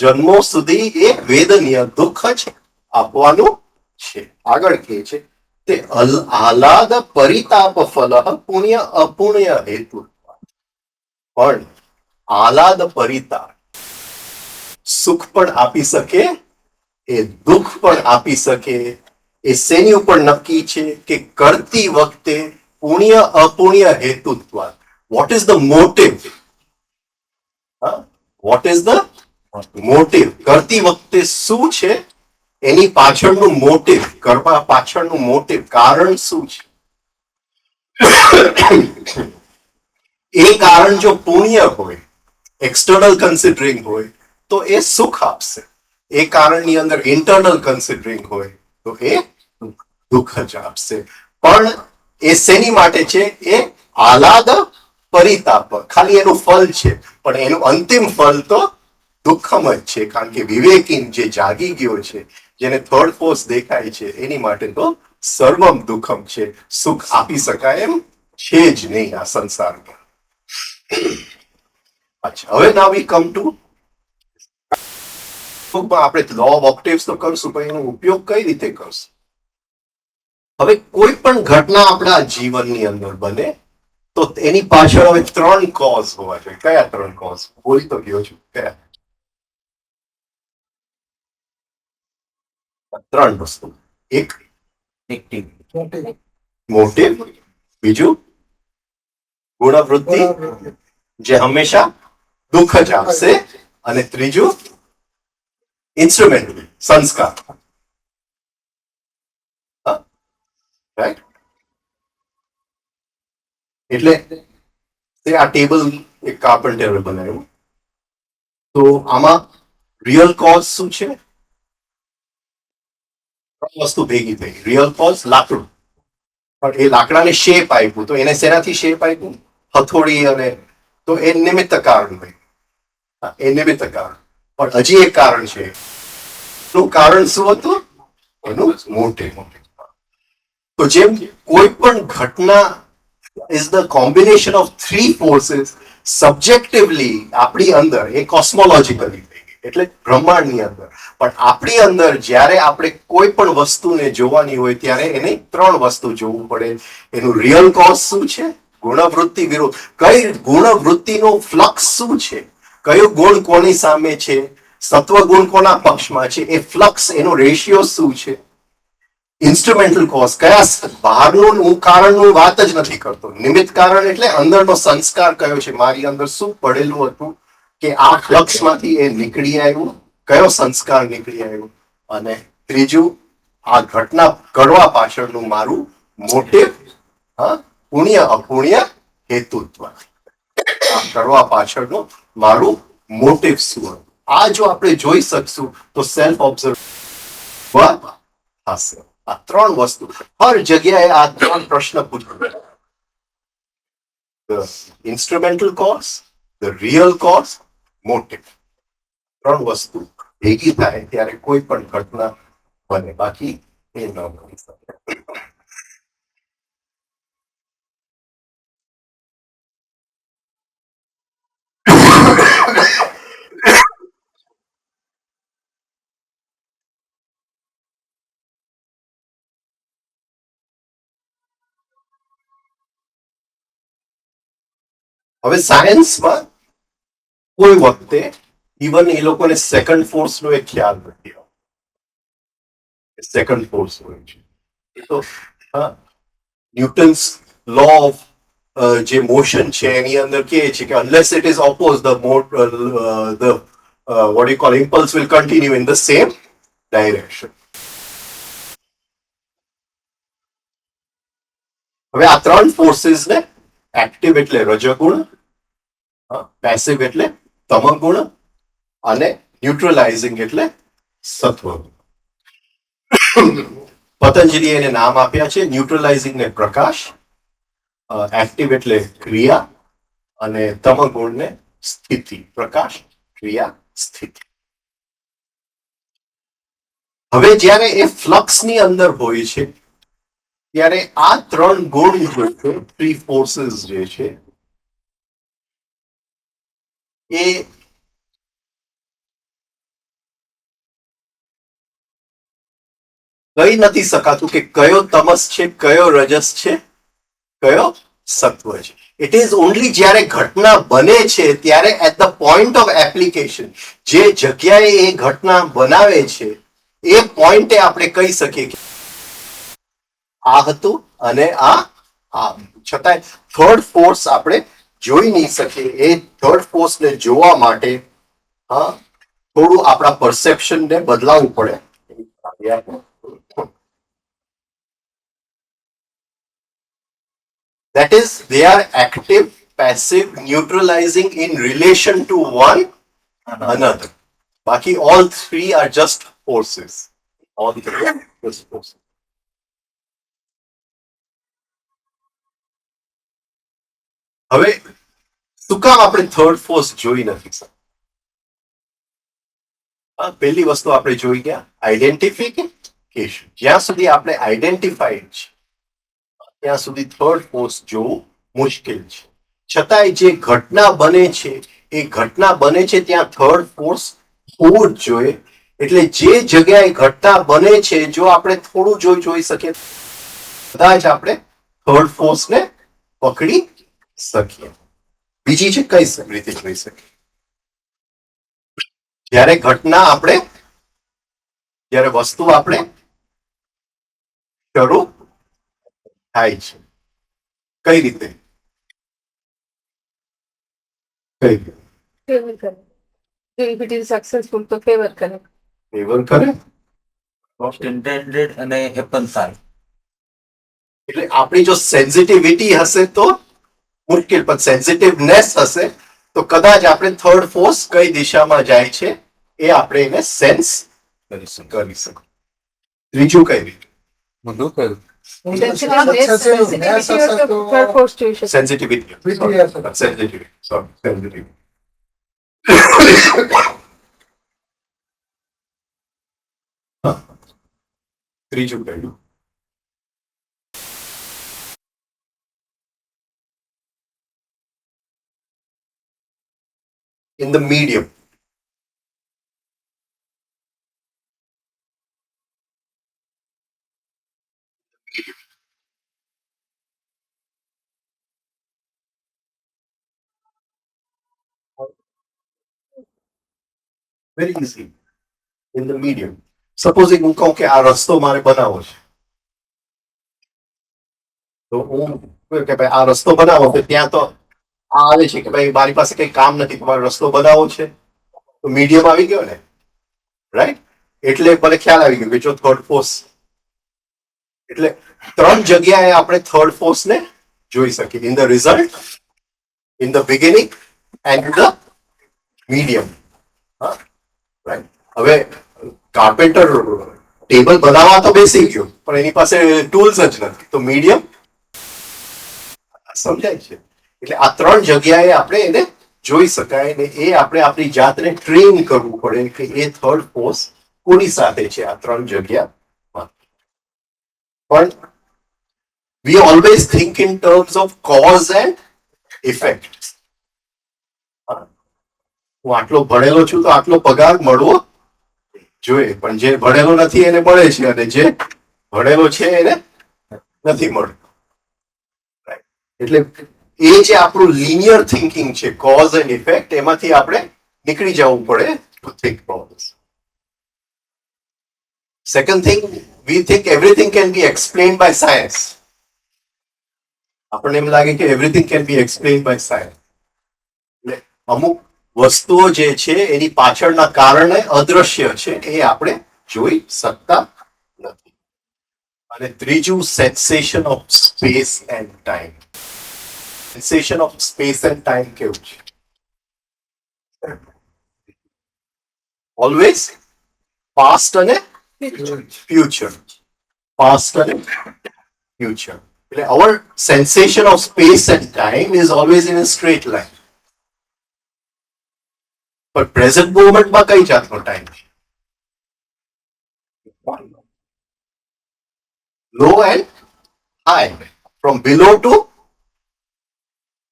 જન્મો સુધી એ વેદનીય દુઃખ જ આપવાનું છે. આગળ કહે છે તે આહલાદ પરિતાપ ફલ પુણ્ય અપુણ્ય હેતુ. પણ આહલાદ પરિતાપ સુખ પણ આપી શકે, એ દુઃખ પણ આપી શકે. એ શેની ઉપર નક્કી છે? કે કરતી વખતે પુણ્ય અપુણ્ય હેતુત્વ. What is the motive? What is the motive? કરતી વખતે શું છે એની પાછળનું મોટિવ? કરવા પાછળનું મોટિવ, કારણ શું છે? એ કારણ જો પુણ્ય હોય, એક્સટર્નલ કન્સિડરિંગ હોય, તો એ સુખ આપશે. એ કારણની અંદર ઇન્ટરનલ કન્સિડરિંગ હોય તો એ દુઃખ જ આપશે. પણ એ શેની માટે છે? એ આહલાદ પરિતાપ, ખાલી એનું ફલ છે, પણ એનું અંતિમ ફલ તો દુઃખમ જ છે. કારણ કે વિવેકીન જે જાગી ગયો છે, જેને થર્ડ ફોર્સ દેખાય છે, એની માટે તો સર્વમ દુઃખમ છે. સુખ આપી શકાય એમ છે જ નહીં આ સંસારમાં. અચ્છા, હવે નાવ વી કમ ટુ, આપણે લો ઓફ ઓક્ટેવ્સ તો કરશું, પણ એનો ઉપયોગ કઈ રીતે કરશું? હવે કોઈ પણ ઘટના આપણા જીવનની અંદર બને તો એની પાછળ હવે 3 કોઝ હોવા જોઈએ. કયા 3 કોઝ? બોલી તો ગયો છું. કયા? 3 વસ્તુ. એક મોટિવ, બીજું ગુણવૃત્તિ જે હંમેશા દુઃખ જ આપશે, અને ત્રીજું ઇન્સ્ટ્રુમેન્ટ સંસ્કાર. રાઈટ? એટલે આ ટેબલ એક કાર્પેન્ટરે બનાવ્યું. તો આમાં રિયલ કોઝ શું છે? 3 વસ્તુ ભેગી થઈ. રિયલ કોઝ લાકડું, પણ એ લાકડાને શેપ આપ્યું, તો એને શેનાથી શેપ આપ્યું? હથોડી. અને તો એ નિમિત્ત કારણ હોય. એ નિમિત્ત કારણ. પણ હજી એક કારણ છે. એનું કારણ શું હતું? એનું મોટે. તો જેમ કોઈ પણ ઘટના is the combination of 3 forces subjectively આપણી અંદર, એ કોસ્મોલોજીકલી થઈ ગઈ. એટલે બ્રહ્માંડની અંદર. પણ આપણી અંદર જ્યારે આપણે કોઈ પણ વસ્તુને જોવાની હોય ત્યારે એને 3 વસ્તુ જોવું પડે. એનું રિયલ કોઝ શું છે, ગુણવૃત્તિ વિરુદ્ધ કઈ ગુણવૃત્તિનો ફ્લક્સ શું છે, કયો ગુણ કોની સામે છે, સત્વગુણ કોના પક્ષમાં છે, એ ફ્લક્સ એનો રેશિયો શું છે. ઇન્સ્ટ્રુમેન્ટલ કોઝ કયા બહારનું હું કારણનું વાત જ નથી કરતો. નિમિત્ત કારણ એટલે અંદરનો સંસ્કાર કયો છે, મારી અંદર શું પડેલું હતું કે આ ફ્લક્સમાંથી એ નીકળી આવ્યું, કયો સંસ્કાર નીકળી આવ્યો. અને ત્રીજું, આ ઘટના કરવા પાછળનું મારું મોટિવ, પુણ્ય અપુણ્ય હેતુત્વ. આ કરવા પાછળનું મારું મોટિવ શું હતું. આ જો આપણે જોઈ શકશું તો સેલ્ફ ઓબ્ઝર્વ થશે. આ 3 વસ્તુ હર જગ્યાએ આ 3 પ્રશ્ન પૂછવા. The instrumental cause, the real cause, motive. 3 વસ્તુ ભેગી થાય ત્યારે કોઈ પણ ઘટના બને, બાકી એ ન બની શકે. હવે સાયન્સમાં કોઈ વખતે ઇવન એ લોકોને સેકન્ડ ફોર્સ નો એક ખ્યાલ નથી. સેકન્ડ ફોર્સ હોય છે તો ન્યૂટન્સ લો ઓફ જે મોશન છે એની અંદર કહે છે કે unless it is opposed the what you call impulse will continue in the same direction. હવે આ 3 ફોર્સીસ ને એક્ટિવ એટલે રજોગુણ, પેસિવ એટલે તમોગુણ અને ન્યુટ્રલાઇઝિંગ એટલે સત્વગુણ. પતંજલિ એને નામ આપ્યા છે. ન્યુટ્રલાઇઝિંગ ને પ્રકાશ, એક્ટિવ એટલે ક્રિયા અને તમોગુણ ને સ્થિતિ. પ્રકાશ, ક્રિયા, સ્થિતિ. હવે જ્યારે એ ફ્લક્સ ની અંદર હોય છે ત્યારે આ 3 ગુણ જે છે, 3 ફોર્સીસ જે છે એ કહી નથી શકાતું કે કયો તમસ છે, કયો રજસ છે, કયો સત્વ છે. ઇટ ઇઝ ઓનલી જ્યારે ઘટના બને છે ત્યારે at the point of application, જે જગ્યાએ એ ઘટના બનાવે છે એ પોઈન્ટે આપણે કહી શકીએ કે આ હતું અને આ છતાંય થર્ડ ફોર્સ આપણે જોઈ નહીં શકીએ. એ થર્ડ ફોર્સને જોવા માટે થોડું આપણા પરસેપ્શનને બદલાવવું પડે. That is, they are active, passive, neutralizing in relation to one another. Baki all 3 are just forces. All 3 are just forces. હવે શું કામ આપણે થર્ડ ફોર્સ જોઈ નથી શકતા? પહેલી વસ્તુ આપણે જોઈ ગયા આઈડેન્ટિફિકેશન. જ્યાં સુધી આપણે આઈડેન્ટિફાઈડ છે ત્યાં સુધી થર્ડ ફોર્સ જોવું મુશ્કેલ છે. છતાંય જે ઘટના બને છે એ ઘટના બને છે ત્યાં થર્ડ ફોર્સ હોવું જ જોઈએ. એટલે જે જગ્યાએ ઘટના બને છે જો આપણે થોડું જોઈ શકીએ કદાચ આપણે થર્ડ ફોર્સને પકડી શકીએ. બીજી છે કઈ રીતે જોઈ શકીએ? જ્યારે ઘટના આપણે, જ્યારે વસ્તુ આપણે શરૂ થાય છે, કઈ રીતે? Favor કરે. So if it is successful તો favor કરે. ફેવર કરે. most intended અને happen થાય. એટલે આપણી જો સેન્સિટિવિટી હશે તો મુશ્કેલ, પણ સેન્સિટિવનેસ હશે તો કદાચ આપણે થર્ડ ફોર્સ કઈ દિશામાં જાય છે એ આપણે એને સેન્સ કરી શકીએ. ત્રીજું કઈ રીતે? બધું કયું Third force જોઈ શકે. સેન્સિટિવિટી. Sensitivity, sorry, sensitivity. ત્રીજું કયું? in the medium. Very easy in the medium. Supposing હું કહું કે આ રસ્તો મારે બનાવવો છે, તો હું કહું કે ભાઈ આ રસ્તો બનાવો, તો ત્યાં તો આ આવે છે કે ભાઈ મારી પાસે કઈ કામ નથી, તમારો રસ્તો બનાવવો છે, તો મીડિયમ આવી ગયો ને, રાઈટ? એટલે મને ખ્યાલ આવી ગયો કે જો થર્ડ ફોર્સ, એટલે 3 જગ્યાએ આપણે થર્ડ ફોર્સ ને જોઈ શકીએ, in the result, in the beginning and in the medium. Right? હવે કાર્પેન્ટર ટેબલ બનાવવા તો બેસી ગયો, પણ એની પાસે ટૂલ્સ જ નથી, તો મીડિયમ સમજાય છે. એટલે આ 3 જગ્યાએ આપણે એને જોઈ શકાય, ને એ આપણે આપણી જાતને ટ્રેન કરવું પડે કે એ થર્ડ ફોર્સ કોની સાથે છે આ 3 જગ્યામાં. પણ we always think in terms of cause and effect. હું આટલો ભણેલો છું તો આટલો પગાર મળવો જોઈએ, પણ જે ભણેલો નથી એને મળે છે, અને જે ભણેલો છે એને નથી મળતો. એટલે એ જે આપણું લિનિયર થિંકિંગ છે, કોઝ એન્ડ ઇફેક્ટ, એમાંથી આપણે નીકળી જવું પડે two think problems. Second thing, we think everything can be explained by science. આપણને એમ લાગે કે everything can be explained by science. એટલે અમુક વસ્તુઓ જે છે એની પાછળના કારણે અદ્રશ્ય છે, એ આપણે જોઈ શકતા નથી. અને ત્રીજું, sensation of space end time. Sensation of space end time કેવું છે? ઓલવેઝ પાસ્ટ અને ફ્યુચર, પાસ્ટ અને ફ્યુચર. એટલે our sensation of space and time is always in a straight line. પણ પ્રેઝન્ટ મોમેન્ટમાં કઈ જાતનો ટાઈમ છે? Low and high, from below to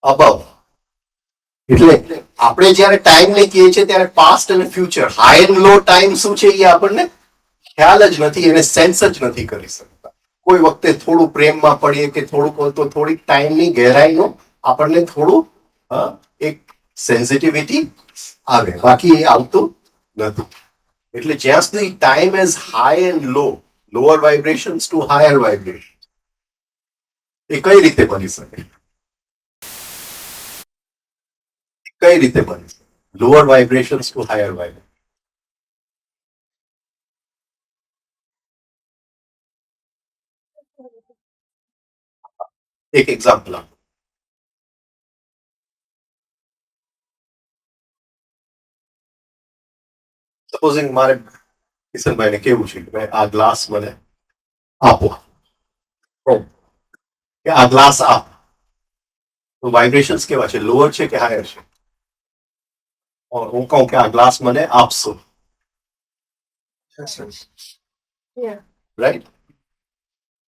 above. એટલે આપણે જ્યારે ટાઈમ ને કહીએ છીએ ત્યારે પાસ્ટ અને future, high and low time શું છે એ આપણને ખ્યાલ જ નથી, એને સેન્સ જ નથી કરી શકતા. કોઈ વખતે થોડું પ્રેમમાં પડીએ કે થોડુંક, તો થોડીક ટાઈમની ગહેરાઈનો આપણને થોડું એક સેન્સિટિવિટી આવે, બાકી એ આવતું નથી. એટલે જ્યાં સુધી time as high and low, lower vibrations to higher vibration, એ કઈ રીતે બની શકે? કઈ રીતે બની શકે lower vibrations to higher vibration? એક એક્ઝામ્પલ આપો. સપોઝિંગ મારે કિશનભાઈને કેવું છે કે ભાઈ આ ગ્લાસ મને આપો, કે આ ગ્લાસ આપ, તો વાઇબ્રેશન્સ કેવા છે? લોઅર છે કે હાયર છે? હું કહું કે આ ગ્લાસ મને આપશો, Yeah. રાઈટ?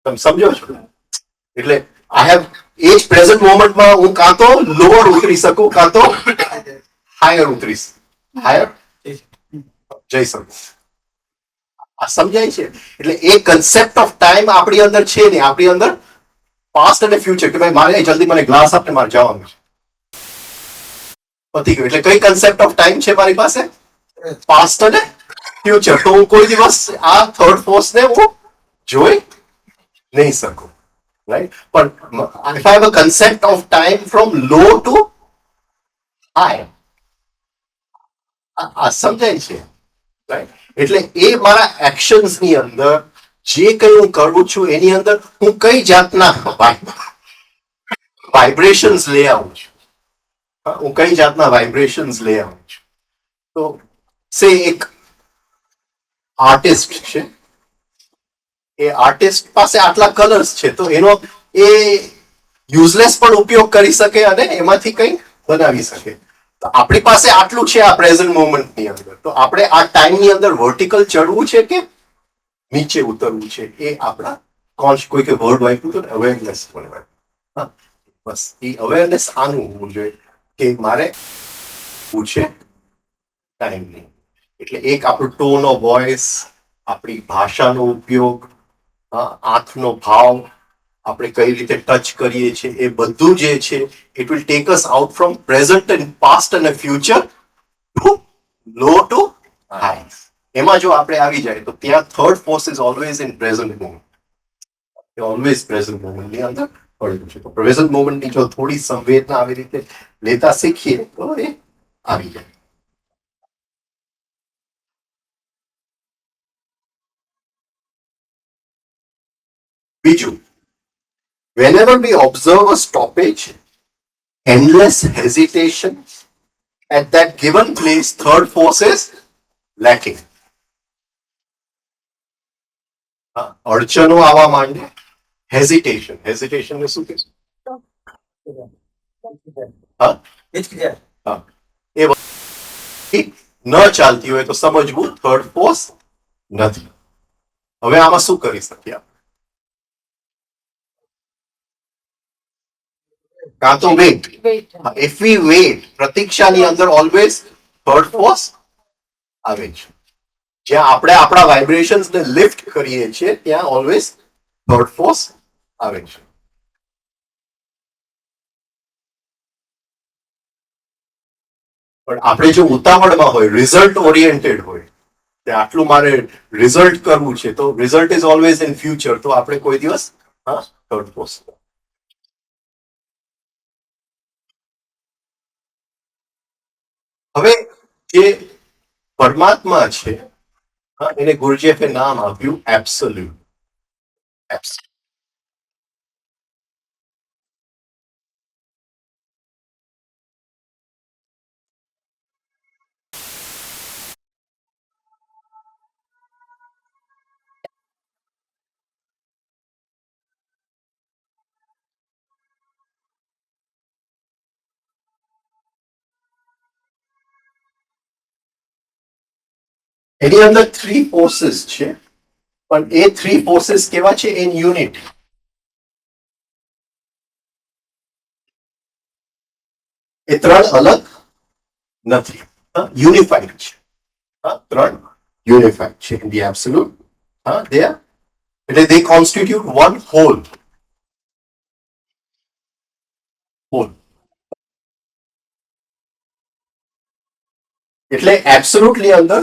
તમે સમજો છો? એટલે આઈ હેવ એ જ પ્રેઝન્ટ મોમેન્ટમાં હું કાં તો લોઅર ઉતરી શકું, કાં તો હાયર ઉતરી હાયર જઈ શકું. આ સમજાય છે? એટલે એ કન્સેપ્ટ ઓફ ટાઈમ આપણી અંદર છે ને, આપણી અંદર પાસ્ટ અને ફ્યુચર, કે ભાઈ મારે જલ્દી મને ગ્લાસ આપને મારે જવાનું છે, પતી ગયું. એટલે કઈ કન્સેપ્ટ ઓફ ટાઈમ છે મારી પાસે? પાસ્ટ અને ફ્યુચર. તો હું કોઈ દિવસ આ થર્ડ ફોર્સ ને હું જોઈ નહીં શકું, રાઈટ? પણ if I have a concept of time from low to high, આ સમજાય છે, રાઈટ? એટલે એ મારા એક્શન્સ ની અંદર જે કઈ હું કરું છું એની અંદર હું કઈ જાતના વાઇબ્રેશન્સ લઈ આવું છું, હું કઈ જાતના વાઇબ્રેશન્સ લઈ આવું છું. તો સે એક આર્ટિસ્ટ છે, એ આર્ટિસ્ટ પાસે આટલા કલર્સ છે, તો એનો એ યુઝલેસ પણ ઉપયોગ કરી શકે અને એમાંથી કંઈક બનાવી શકે. તો આપણી પાસે આટલું છે આ પ્રેઝન્ટ મોમેન્ટની અંદર, તો આપણે આ ટાઈમની અંદર વર્ટિકલ ચડવું છે કે નીચે ઉતરવું છે, એ આપણા કોઈ કે વર્ડ વાપર્યું હતું ને, અવેરનેસ પણ, બસ એ અવેરનેસ આનું હોવું જોઈએ કે મારે શું છે ટાઈમની. એટલે એક આપણું ટોન ઓફ વોઇસ, આપણી ભાષાનો ઉપયોગ, આંખનો ભાવ, આપણે કઈ રીતે ટચ કરીએ છીએ, એ બધું જે છે it will take us out from present and past અને ફ્યુચર ટુ લો ટુ એમાં જો આપણે આવી જાય તો ત્યાં third force is always in present moment, always present મોમેન્ટની અંદર પડેલું છે. તો પ્રેઝન્ટ મોમેન્ટની જો થોડી સંવેદના આવી રીતે લેતા શીખીએ તો એ આવી જાય. બીજું, whenever we observe a stoppage, endless hesitation at that given place, third force is lacking. અડચણો આવવા માંડે, હેઝિટેશન, હેઝિટેશન ને શું કહેશું? હા, હા, એ ન ચાલતી હોય તો સમજવું થર્ડ ફોર્સ નથી. હવે આમાં શું કરી શકીએ? કાં તો wait, Wait. If we wait, પ્રતીક્ષાની અંદર ઓલવેઝ થર્ડ ફોર્સ આવે છે. જ્યાં આપણે આપણા વાઇબ્રેશન્સ ને લિફ્ટ કરીએ છીએ ત્યાં ઓલવેઝ થર્ડ ફોર્સ આવે છે. પણ આપણે જો ઉતાવળમાં હોય, રિઝલ્ટ ઓરિએન્ટેડ હોય, કે આટલું મારે રિઝલ્ટ કરવું છે તો result is always in future, તો આપણે કોઈ દિવસ થર્ડ ફોર્સ. હવે જે પરમાત્મા છે એને ગુરુજીએફે નામ આપ્યું એબ્સોલ્યુટ. એની અંદર થ્રી ફોર્સીસ છે, પણ એ થ્રી ફોર્સીસ કેવા છે? In unit. એ ત્રણ અલગ નથી, યુનિફાઈડ છે. ત્રણ યુનિફાઈડ છે in the absolute. They are, એટલે દે કોન્સ્ટિટ્યુટ વન હોલ. હોલ એટલે એબ્સોલ્યુટની અંદર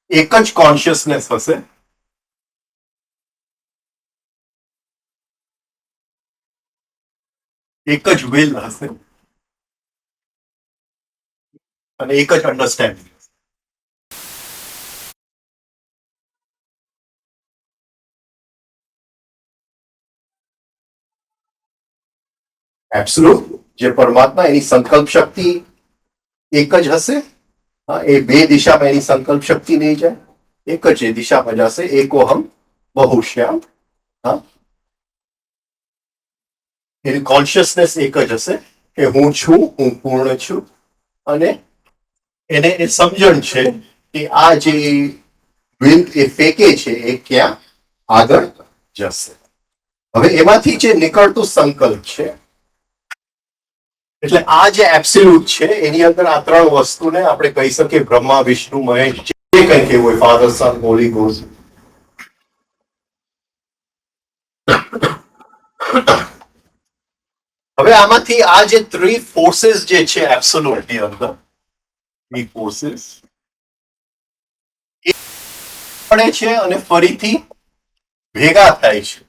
એક જ કોન્શિયસનેસ હશે, એક જ વિલ હશે અને એક જ અન્ડરસ્ટેન્ડિંગ. એબ્સોલ્યુટ જે પરમાત્મા, એની સંકલ્પ શક્તિ એક જ હશે. એ બે દિશામાં એની સંકલ્પ શક્તિ નહીં જાય, એક જ એ દિશામાં જશે. એકોહમ બહુશ્યામ. એની કોન્શિયસનેસ એક જ હશે કે હું છું, હું પૂર્ણ છું. અને એને એ સમજણ છે કે આ જે વિલ એ ફેંકે છે એ ક્યાં આગળ જશે. હવે એમાંથી જે નીકળતું સંકલ્પ છે, એટલે આ જે એબ્સોલ્યુટ છે એની અંદર આ ત્રણ વસ્તુને આપણે કહી શકીએ બ્રહ્મા, વિષ્ણુ, મહેશ, જે કંઈ કહેવું હોય, ફાધર, સન, હોલી ગોસ્ટ. હવે આમાંથી આ જે થ્રી ફોર્सेस જે છે એબ્સોલ્યુટની અંદર, થ્રી ફોર્सेस પડે છે અને ફરીથી ભેગા થાય છે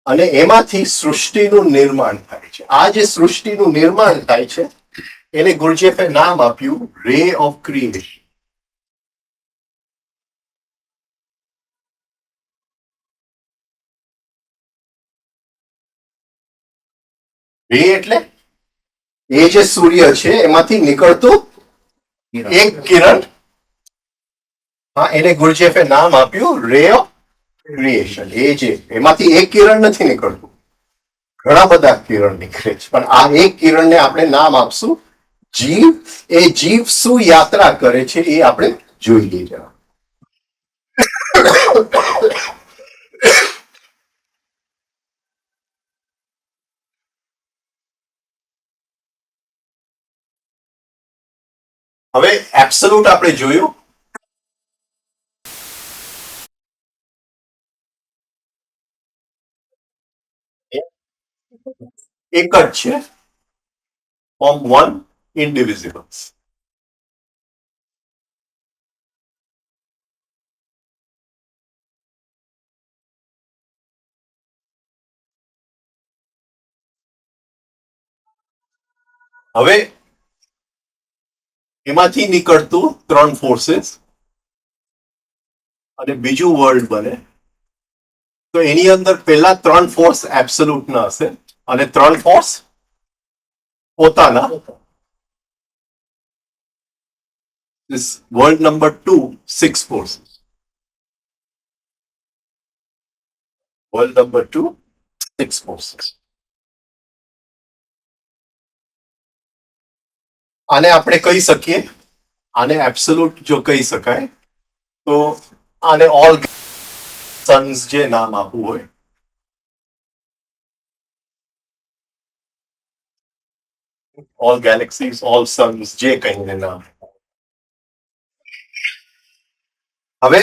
અને એમાંથી સૃષ્ટિનું નિર્માણ થાય છે. આ જે સૃષ્ટિનું નિર્માણ થાય છે એને ગુરુજીએફે નામ આપ્યું રે ઓફ ક્રિએશન. રે એટલે એ જે સૂર્ય છે એમાંથી નીકળતું એક કિરણ. એને ગુરુજીએફે નામ આપ્યું રે ઓફ ક્રિએશન. એ જે એમાંથી એક કિરણ નથી નીકળતું, ઘણા બધા કિરણ નીકળે છે, પણ આ એક કિરણને આપણે નામ આપશું જીવ. એ જીવ શું યાત્રા કરે છે એ આપણે જોઈ લઈએ. હવે એબ્સોલ્યુટ આપણે જોયું, એક જ છે, ફોર્મ વન, ઇનડિવિઝિબલ્સ. હવે એમાંથી નીકળતું 3 ફોર્सेस અને બીજું વર્લ્ડ બને તો એની અંદર પહેલા 3 ફોર્સ એબ્સોલ્યુટ ના હશે અને 3 ફોર્સ પોતાના. This world number 2, 6 forces. World number 2, 6 forces. આને આપણે કહી શકીએ, આને એબ્સોલ્યુટ જો કહી શકાય તો આને ઓલ સન્સ જે નામ આપવું હોય, ઓલ ગેલેક્સીઝ, ઓલ સન્સ જે કહીને નામ. હવે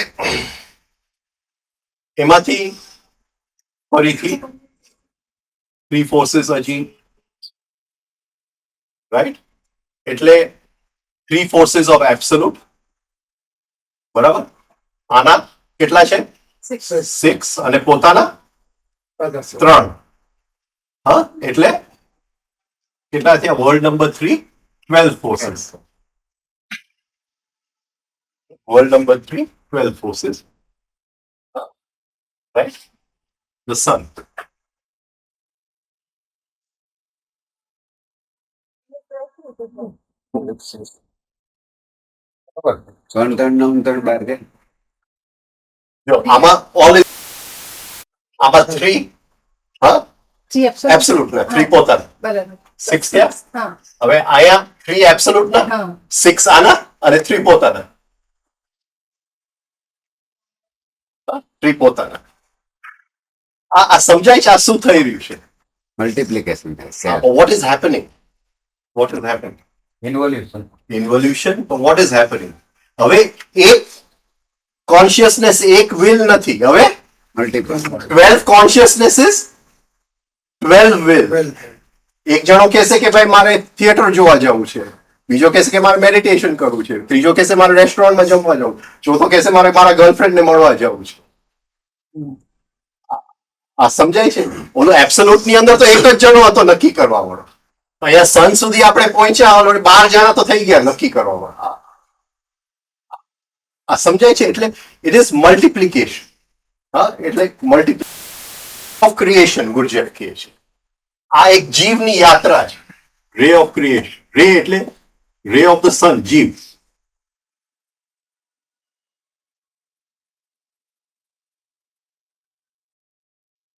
એમાંથી ફરીથી 3 ફોર્सेस હજી, રાઈટ? એટલે 3 ફોર્सेस ઓફ એબ્સોલ્યુટ, બરાબર? આના કેટલા છે? 6 અને પોતાના 3. હા, એટલે કેટલા થયા? World number 3, 12 ફોર્सेस. World number 3, 12 forces. Right? The sun. જો આમાં all is આમાં 3, હા, જી એબ્સોલ્યુટ ના 3 પોતાના, બરાબર. 6 થયા. હા હવે આયા 3 એબ્સોલ્યુટ ના, હા 6 આના અને 3 પોતાના. 3 પોતાના. આ સમજાય છે આ શું થઈ રહ્યું છે? મલ્ટિપ્લિકેશન થાય. What is happening? What is happening? Involution. Involution. But what is happening? હવે એક કોન્શિયસનેસ, એક વિલ નથી. હવે મલ્ટિપલ 12 કોન્શિયસનેસીસ, 12 વિલ. એક જણો કહેશે કે ભાઈ મારે થિયેટર જોવા જવું છે, બીજો કહેશે કે મારે મેડિટેશન કરવું છે, ત્રીજો કહેશે મારે રેસ્ટોરન્ટમાં જમવા જવું, ચોથો કહેશે મારે મારા ગર્લફ્રેન્ડને મળવા જવું છે. આ સમજાય છે? ઓલું એબ્સોલ્યુટ ની અંદર તો એક જ જણો હતો નક્કી કરવા વાળો. અહીંયા સન સુધી આપણે પહોંચ્યા, 12 જણા તો થઈ ગયા નક્કી કરવામાં. આ સમજાય છે? એટલે ઇટ ઇઝ મલ્ટિપ્લિકેશન. હા, એટલે મલ્ટિપ્લિકેશન ઓફ ક્રિએશન ગુર્જર કહે છે. આ એક જીવની યાત્રા છે. રે ઓફ ક્રિએશન. રે એટલે રે ઓફ ધ સન, જીવ.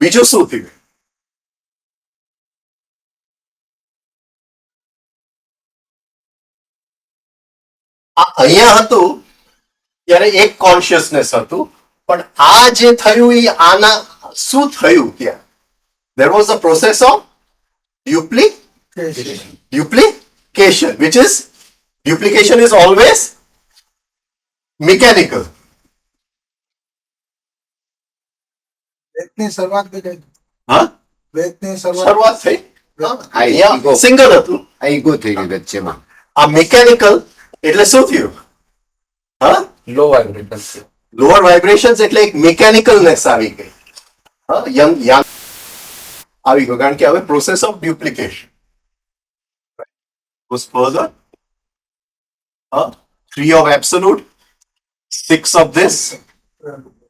બીજું શું થયું? આ અહીંયા હતું ત્યારે એક કોન્શિયસનેસ હતું, પણ આ જે થયું એ આના શું થયું ત્યાં? There was a process of duplication, which is duplication is always mechanical. વેદની શરૂઆત થઈ ગઈ. હા, વેદની શરૂઆત શરૂઆત થઈ. ego. સિંગલ હતું. આ ઈગો થઈ ગઈ વચ્ચેમાં. આ મિકેનિકલ એટલે શું થયું? હા, Low vibration. લોઅર વાઇબ્રેશન્સ એટલે એક મિકેનિકલનેસ આવી ગઈ. હા, યંગ આવી ગયો, કારણ કે હવે process of ડ્યુપ્લિકેશન goes further. 3 of absolute, 6 of this,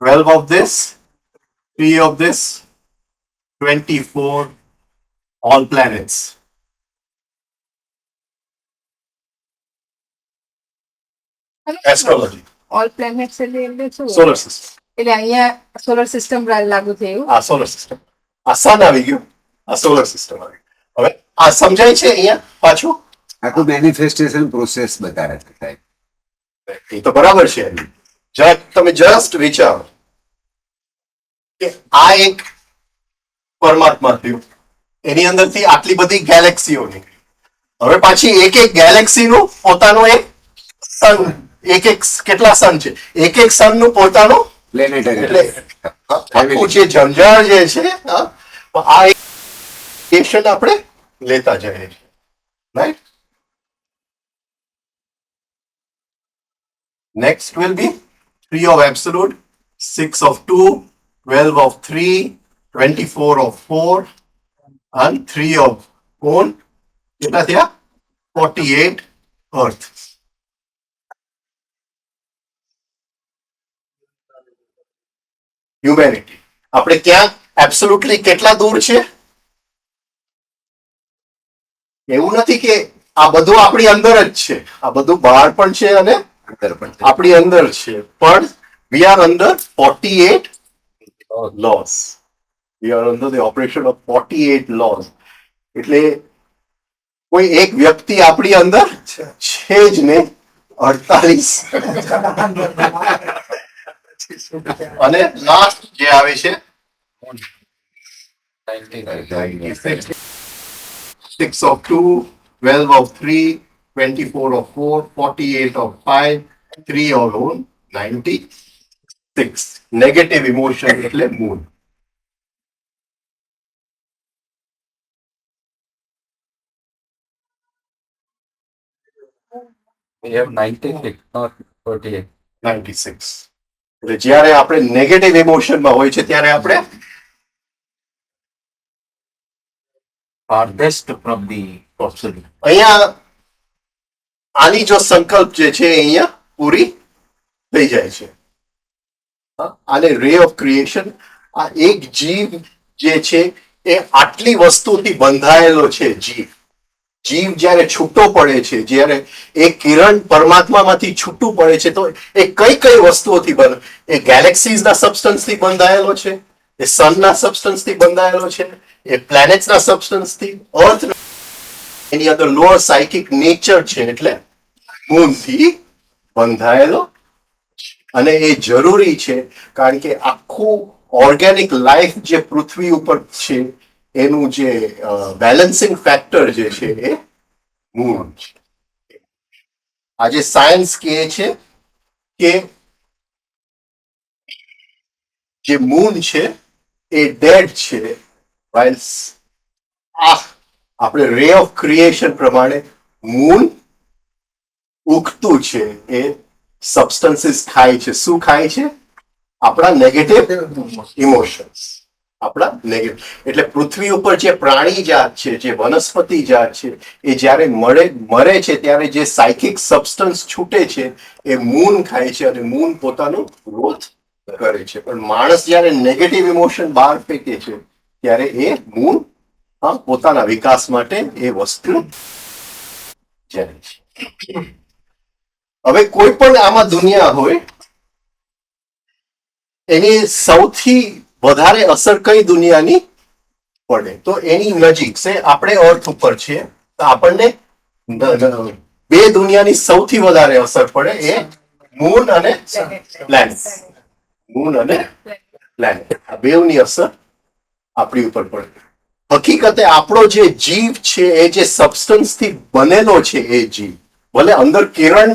12 of this, 3 of this, 24 all planets. Astrology, all planets એટલે શું? solar system. એટલે અહીંયા સોલર સિસ્ટમ લાગુ થયું. આ સોલર સિસ્ટમ, આ સન આવી ગયું, આ સોલર સિસ્ટમ આવી ગયું. હવે આ સમજાય છે અહીંયા પાછું? આખું મેનિફેસ્ટેશન પ્રોસેસ બતાવે છે સાહેબ. એ તો બરાબર છે. જરાક તમે જસ્ટ વિચારો કે આ એક પરમાત્મા થયું, એની અંદરથી આટલી બધી ગેલેક્સીઓ નીકળી. હવે પાછી એક એક ગેલેક્સીનું પોતાનું એક સન, એક એક કેટલા સન છે, એક એક સન નું પોતાનું, પ્લેનેટરી એટલે આખું જે જંજાળ જે છે, આ એક આપણે લેતા જઈએ છીએ, right? Next will be 3 of absolute, 6 of 2, 12 of 3, 24 of 4, and 3 of own. કેટલા થયા? 48 અર્થ. હ્યુમેનિટી આપણે ક્યાં એબ્સોલ્યુટલી કેટલા દૂર છે? એવું નથી કે આ બધું આપણી અંદર જ છે, આ બધું બહાર પણ છે અને અંદર પણ આપણી અંદર છે, પણ વી આર અંદર 48 laws. We are under the operation of 48 laws. એટલે કોઈ એક વ્યક્તિ આપણી અંદર છે જ ને 48 અને લાસ્ટ જે આવે છે 6 of 2, 12 of 3, 24 of 4, 48 of 5, 3 of 1, 96. Negative emotion એટલે મૂન. We have 96, not 48. 96. એટલે જ્યારે આપણે નેગેટિવ ઇમોશનમાં હોય છે ત્યારે આપણે Farthest from the absolute. અહીંયા આની જો સંકલ્પ જે છે એ અહીંયા પૂરી થઈ જાય છે. હા? આને રે ઓફ ક્રિએશન. આ એક જીવ જે છે એ આટલી વસ્તુથી બંધાયેલો છે. જીવ જ્યારે છૂટો પડે છે, જ્યારે એ કિરણ પરમાત્મામાંથી છૂટું પડે છે, તો એ કઈ કઈ વસ્તુઓથી બને? એ ગેલેક્સીઝના સબસ્ટન્સથી બંધાયેલો છે, એ સનના સબસ્ટન્સથી બંધાયેલો છે, એ પ્લેનેટ્સના સબસ્ટન્સથી, અર્થ એની અંદર લોઅર સાયકિક નેચર છે એટલે મૂનથી બંધાયેલો છે. અને એ જરૂરી છે કારણ કે આખું ઓર્ગેનિક લાઈફ જે પૃથ્વી ઉપર છે એનું જે બેલેન્સિંગ ફેક્ટર જે છે એ મૂન છે. આજે સાયન્સ કહે છે કે જે મૂન છે એ ડેડ છે, while આપણે રે ઓફ ક્રિએશન પ્રમાણે મૂન ઉગતું છે. એ સબસ્ટન્સીસ ખાય છે. શું ખાય છે? આપણા નેગેટિવ ઇમોશન્સ. આપણા નેગેટિવ એટલે પૃથ્વી ઉપર જે પ્રાણી જાત છે, જે વનસ્પતિ જાત છે, એ જ્યારે મરે છે ત્યારે જે સાયકિક સબસ્ટન્સ છૂટે છે એ મૂન ખાય છે અને મૂન પોતાનું ગ્રોથ કરે છે. પણ માણસ જ્યારે નેગેટિવ ઇમોશન બહાર ફેંકે છે ત્યારે એ મૂન પોતાના વિકાસ માટે એ વસ્તુ જાય છે. હવે કોઈ પણ આમાં દુનિયા હોય એની સૌથી વધારે અસર કઈ દુનિયાની પડે? તો એની નજીક છે. આપણે અર્થ ઉપર છીએ તો આપણને બે દુનિયાની સૌથી વધારે અસર પડે એ મૂન અને પ્લેનેટ. મૂન અને પ્લેનેટ આ બેવની અસર આપણી ઉપર પડે. હકીકતે આપણો જે જીવ છે એ જે સબસ્ટન્સ થી બનેલો છે એ જીવ ભલે અંદર કિરણ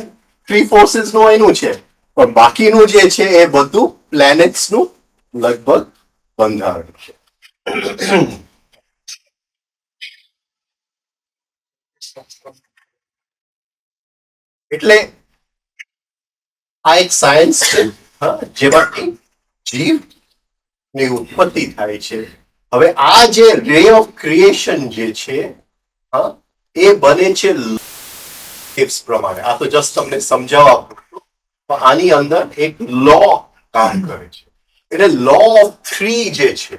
થ્રી ફોર્સીસ નું એનું છે, પણ બાકીનું જે છે એ બધું પ્લેનેટ્સ નું લગભગ બંધારણ છે. એટલે આ એક સાયન્સ છે જેમાંથી જીવ ની ઉત્પત્તિ થાય છે. હવે આ જે રે ઓફ ક્રિએશન જે છે એ બને છે પ્રમાણે. આ તો જસ્ટ તમને સમજાવવા પૂરતું. આની અંદર એક લો કામ કરે છે. એટલે લો ઓફ થ્રી જે છે,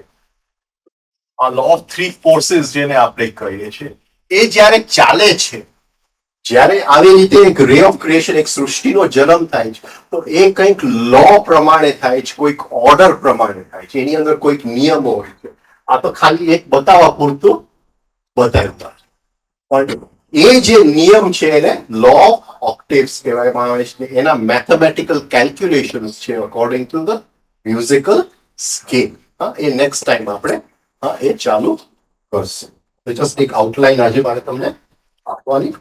આ લો ઓફ થ્રી ફોર્સીસ જેને આપણે કહીએ છીએ, એ જ્યારે ચાલે છે, જ્યારે આવી રીતે એક રે ઓફ ક્રિએશન, એક સૃષ્ટિનો જન્મ થાય છે, તો એ કંઈક લો પ્રમાણે થાય છે, કોઈક ઓર્ડર પ્રમાણે થાય છે, એની અંદર કોઈક નિયમો હોય છે. આ તો ખાલી એક બતાવવા પૂરતું બતાવતા. પણ એ જે નિયમ છે એને લો ઓફ ઓક્ટેવ્સ કહેવામાં આવે છે. એના મેથેમેટિકલ કેલ્ક્યુલેશન્સ છે according to the musical scale. A next time આપણે એ ચાલુ કરશું. તો જસ્ટ એક આઉટલાઈન આજે મારે તમને આપવાની.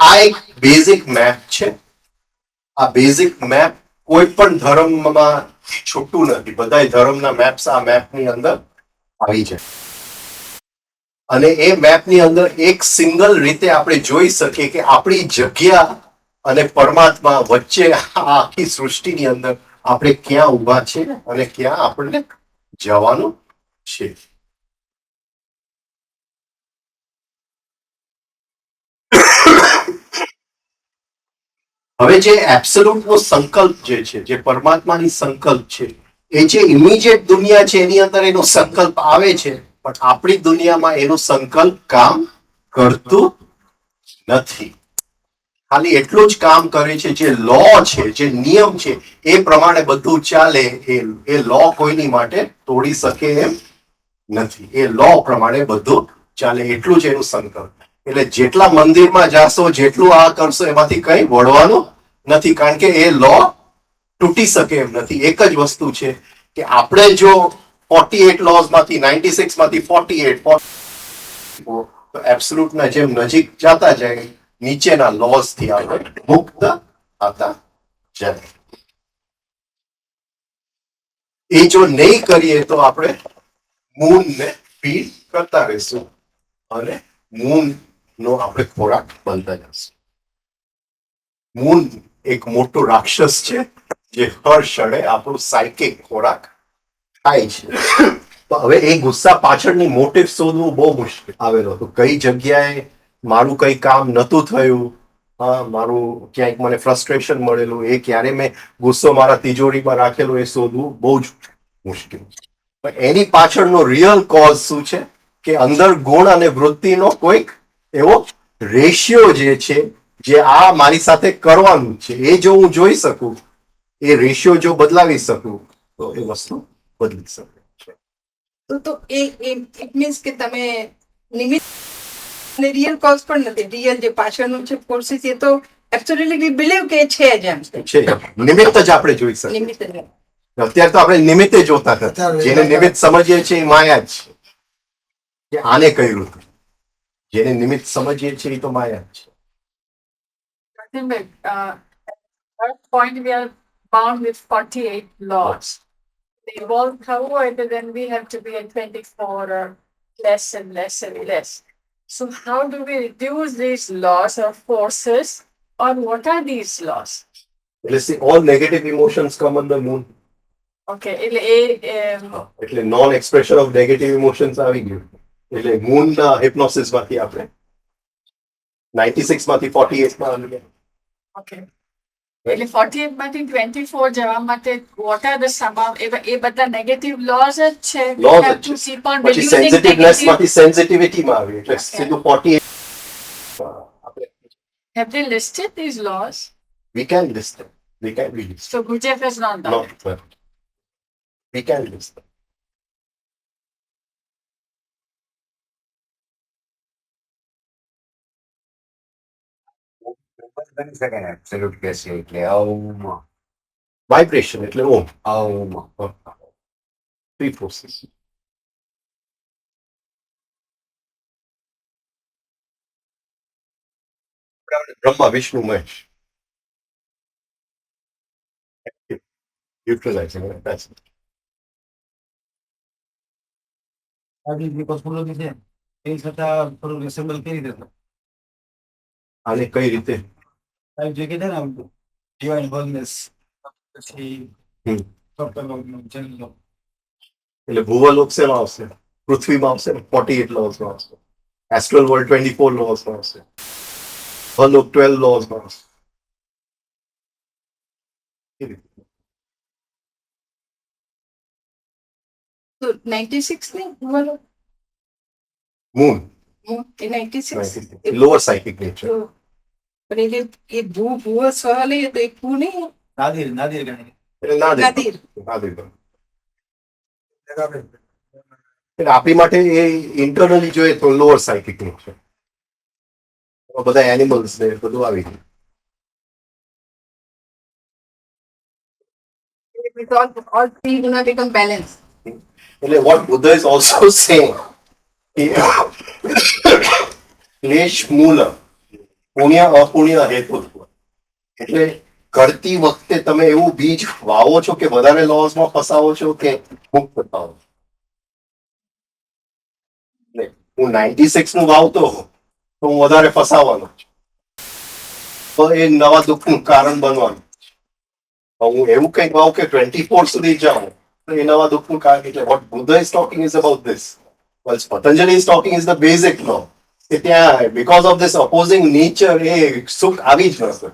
આ એક બેઝિક મેપ છે. આ બેઝિક મેપ કોઈ પણ ધર્મમાં છૂટું નથી. બધા ધર્મના મેપ્સ આ મેપની અંદર આવી જાય. અને એ મેપની અંદર એક સિંગલ રીતે આપણે જોઈ શકીએ કે આપણી જગ્યા અને પરમાત્મા વચ્ચે આખી સૃષ્ટિની અંદર આપણે ક્યાં ઊભા છે અને ક્યાં આપણને જવાનું છે. હવે જે એબ્સોલ્યુટ નો સંકલ્પ જે છે, જે પરમાત્માની સંકલ્પ છે, એ જે ઇમિડિયેટ દુનિયા છે એની અંદર એનો સંકલ્પ આવે છે, પણ આપણી દુનિયામાં એનો સંકલ્પ કામ કરતું નથી. ખાલી એટલું જ કામ કરે છે, જે લો છે, જે નિયમ છે, એ પ્રમાણે બધું ચાલે. એ લો કોઈની માટે તોડી શકે એમ નથી. એ લો પ્રમાણે બધું ચાલે, એટલું જ એનું સંકલ્પ. એટલે જેટલા મંદિરમાં જાશો, જેટલું આ કરશો, એમાંથી કઈ વળવાનું નથી, કારણ કે એ લો તૂટી શકે એમ નથી. એક જ વસ્તુ છે કે આપણે જો 48 લોઝ માંથી 96 માંથી 48 તો એબ્સોલ્યુટ ના જેમ નજીક જતા જાય, નીચેના લોઝ થી આપણે મુક્ત થતા જાય. એ જો નહીં કરીએ તો આપણે મૂન ને ફીડ કરતા રહીશું અને મૂન નો આપણે ખોરાક બનતા જશું. મૂન એક મોટો રાક્ષસ છે જે હર ક્ષણે આપણું સાયકિક ખોરાક ખાય છે. તો હવે એ ગુસ્સા પાછળની મોટિવ શોધવું બહુ મુશ્કેલ આવેલો હતો. કઈ જગ્યાએ મારું કઈ કામ નતું થયું, હા, મારું ક્યાંક મને ફ્રસ્ટ્રેશન મળેલું, એ ક્યારે મેં ગુસ્સો મારા તિજોરીમાં રાખેલો, એ શોધવું બહુ જ મુશ્કેલ. પણ એની પાછળનો રિયલ કોઝ શું છે કે અંદર ગુણ અને વૃત્તિનો કોઈક એવો રેશિયો જે છે, જે આ મારી સાથે કરવાનું છે, એ જો હું જોઈ શકું, એ રેશિયો જો બદલાવી શકું, તો એ વસ્તુ બદલી શકે છે. તો ઇટ મીન્સ કે તમે નિમિત્ત અને રિયલ કોઝ પણ નથી. રિયલ જે પાછળનું છે પ્રોસેસ, એ તો એબ્સોલ્યુટલી વી બિલીવ કે છે જ એમ. છે નિમિત્ત જ આપણે જોઈ શકીએ. નિમિત્ત જ. અત્યારે તો આપણે નિમિત્તે જોતા હતા. જેને નિમિત્ત સમજીએ છીએ એ માયા જ છે, કે આને કર્યું હતું. જેને નિમિત્ત સમજીએ છીએ એ તો માયા જ છે. At point we are bound with 48 laws. They evolve however, then we have to be at 24 or less and less and less. So how do we reduce these laws or forces, or what are these laws? એટલે see, all negative emotions come on the moon. Okay, એટલે non expression of negative emotions આવી ગયું. એટલે moon ના હિપ્નોસિસ માંથી આપણે 96 માંથી 48 માં આવી ગયા. okay. એટલે 48 માંથી 24 જવા માટે what are the sum of એ બધા નેગેટિવ લોઝ જ છે. Laws We have જ to છે. keep on પછી reducing સેન્સિટિવનેસ negative. માંથી સેન્સિટિવિટી માં આવી. એટલે સીધું 48 આપણે Have they listed these laws? we can list them. We can be list. So Gurdjieff has not done it. Not well. We can list them. બની શકે ને એબ્સોલ્યુટ કેસ એટલે આવું વાઇબ્રેશન એટલે ઓમ. આવું Three forces. Brahma Vishnu Mahesh. Neutralizing it. That's it. આપણી જે કોસ્મોલોજી છે એ છતાં થોડું રિસેમ્બલ કરી દેતો. આને કઈ રીતે? સાહેબ જે કીધા ને ડિવાઇન વોલનેસ, પછી હમ. સપ્તલોકનું જન્મ, એટલે ભૂવલોક શેમાં આવશે? પૃથ્વીમાં આવશે ને 48 લોઝમાં આવશે. એસ્ટ્રલ વર્લ્ડ 24 લોઝમાં આવશે. ભૂવલોક 12 લોઝમાં આવશે. એ રીતે. તો 96 ની બોલો. મૂન એ 96 લોઅર સાયકિક નેચર. તો પણ એ ભૂ સવાલ એ તો એક ભૂ નહીં. નાદિર ગણાય. એટલે ના દે. નાદિર. ના દે. એટલે આપણી માટે એ ઇન્ટરનલી જોઈએ તો લોઅર સાયકિક નેચર. બધા એનિમલ્સ ને બધું આવી ગયું. all three do not become balanced. એટલે what Buddha is also saying ક્લેશ મૂલ પુણ્ય અપુણ્ય હેતુત્વ. એટલે કરતી વખતે તમે એવું બીજ વાવો છો કે વધારે લોસમાં ફસાવો છો કે મુક્ત થાઓ. હું 96 નું વાવતો તો હું વધારે ફસાવાનો છું, તો એ નવા દુઃખનું કારણ બનવાનું. હું એવું કંઈક વાવ કે 24 સુધી જાઉં એ નવા દુઃખનું કારણ એટલે what Buddha is talking is about this. While Patanjali is talking is the basic law. કે ત્યાં because of this opposing nature એ સુખ આવી જ ન શકે.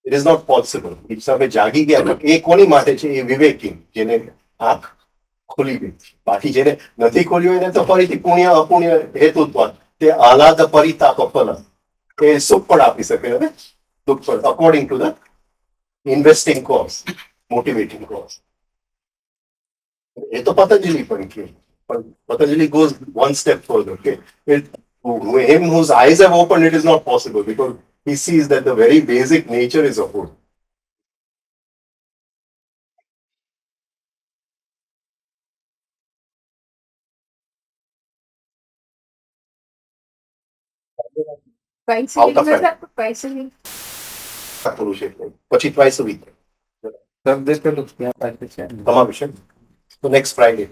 It is not possible. એ તમે જાગી ગયા એ કોની માટે છે એ વિવેકી જેને આંખ ખુલી ગઈ. બાકી જેને નથી ખોલ્યું એને તો ફરીથી પુણ્ય અપુણ્ય હેતુત્વ તે આહલાદ પરિતાપ ફલ એ સુખ પણ આપી શકે અને દુઃખ પણ according to the investing cause motivating cause. એ તો પતંજલિ પણ કે પણ Patanjali goes one step further. Okay, him whose eyes have opened, it is not possible because he sees that the very basic nature is a whole. પૈસા પુરુષ એટલે પછી twice a week sir દેખેલું ત્યાં પાસે છે તમારું છે તો નેક્સ્ટ ફ્રાઈડે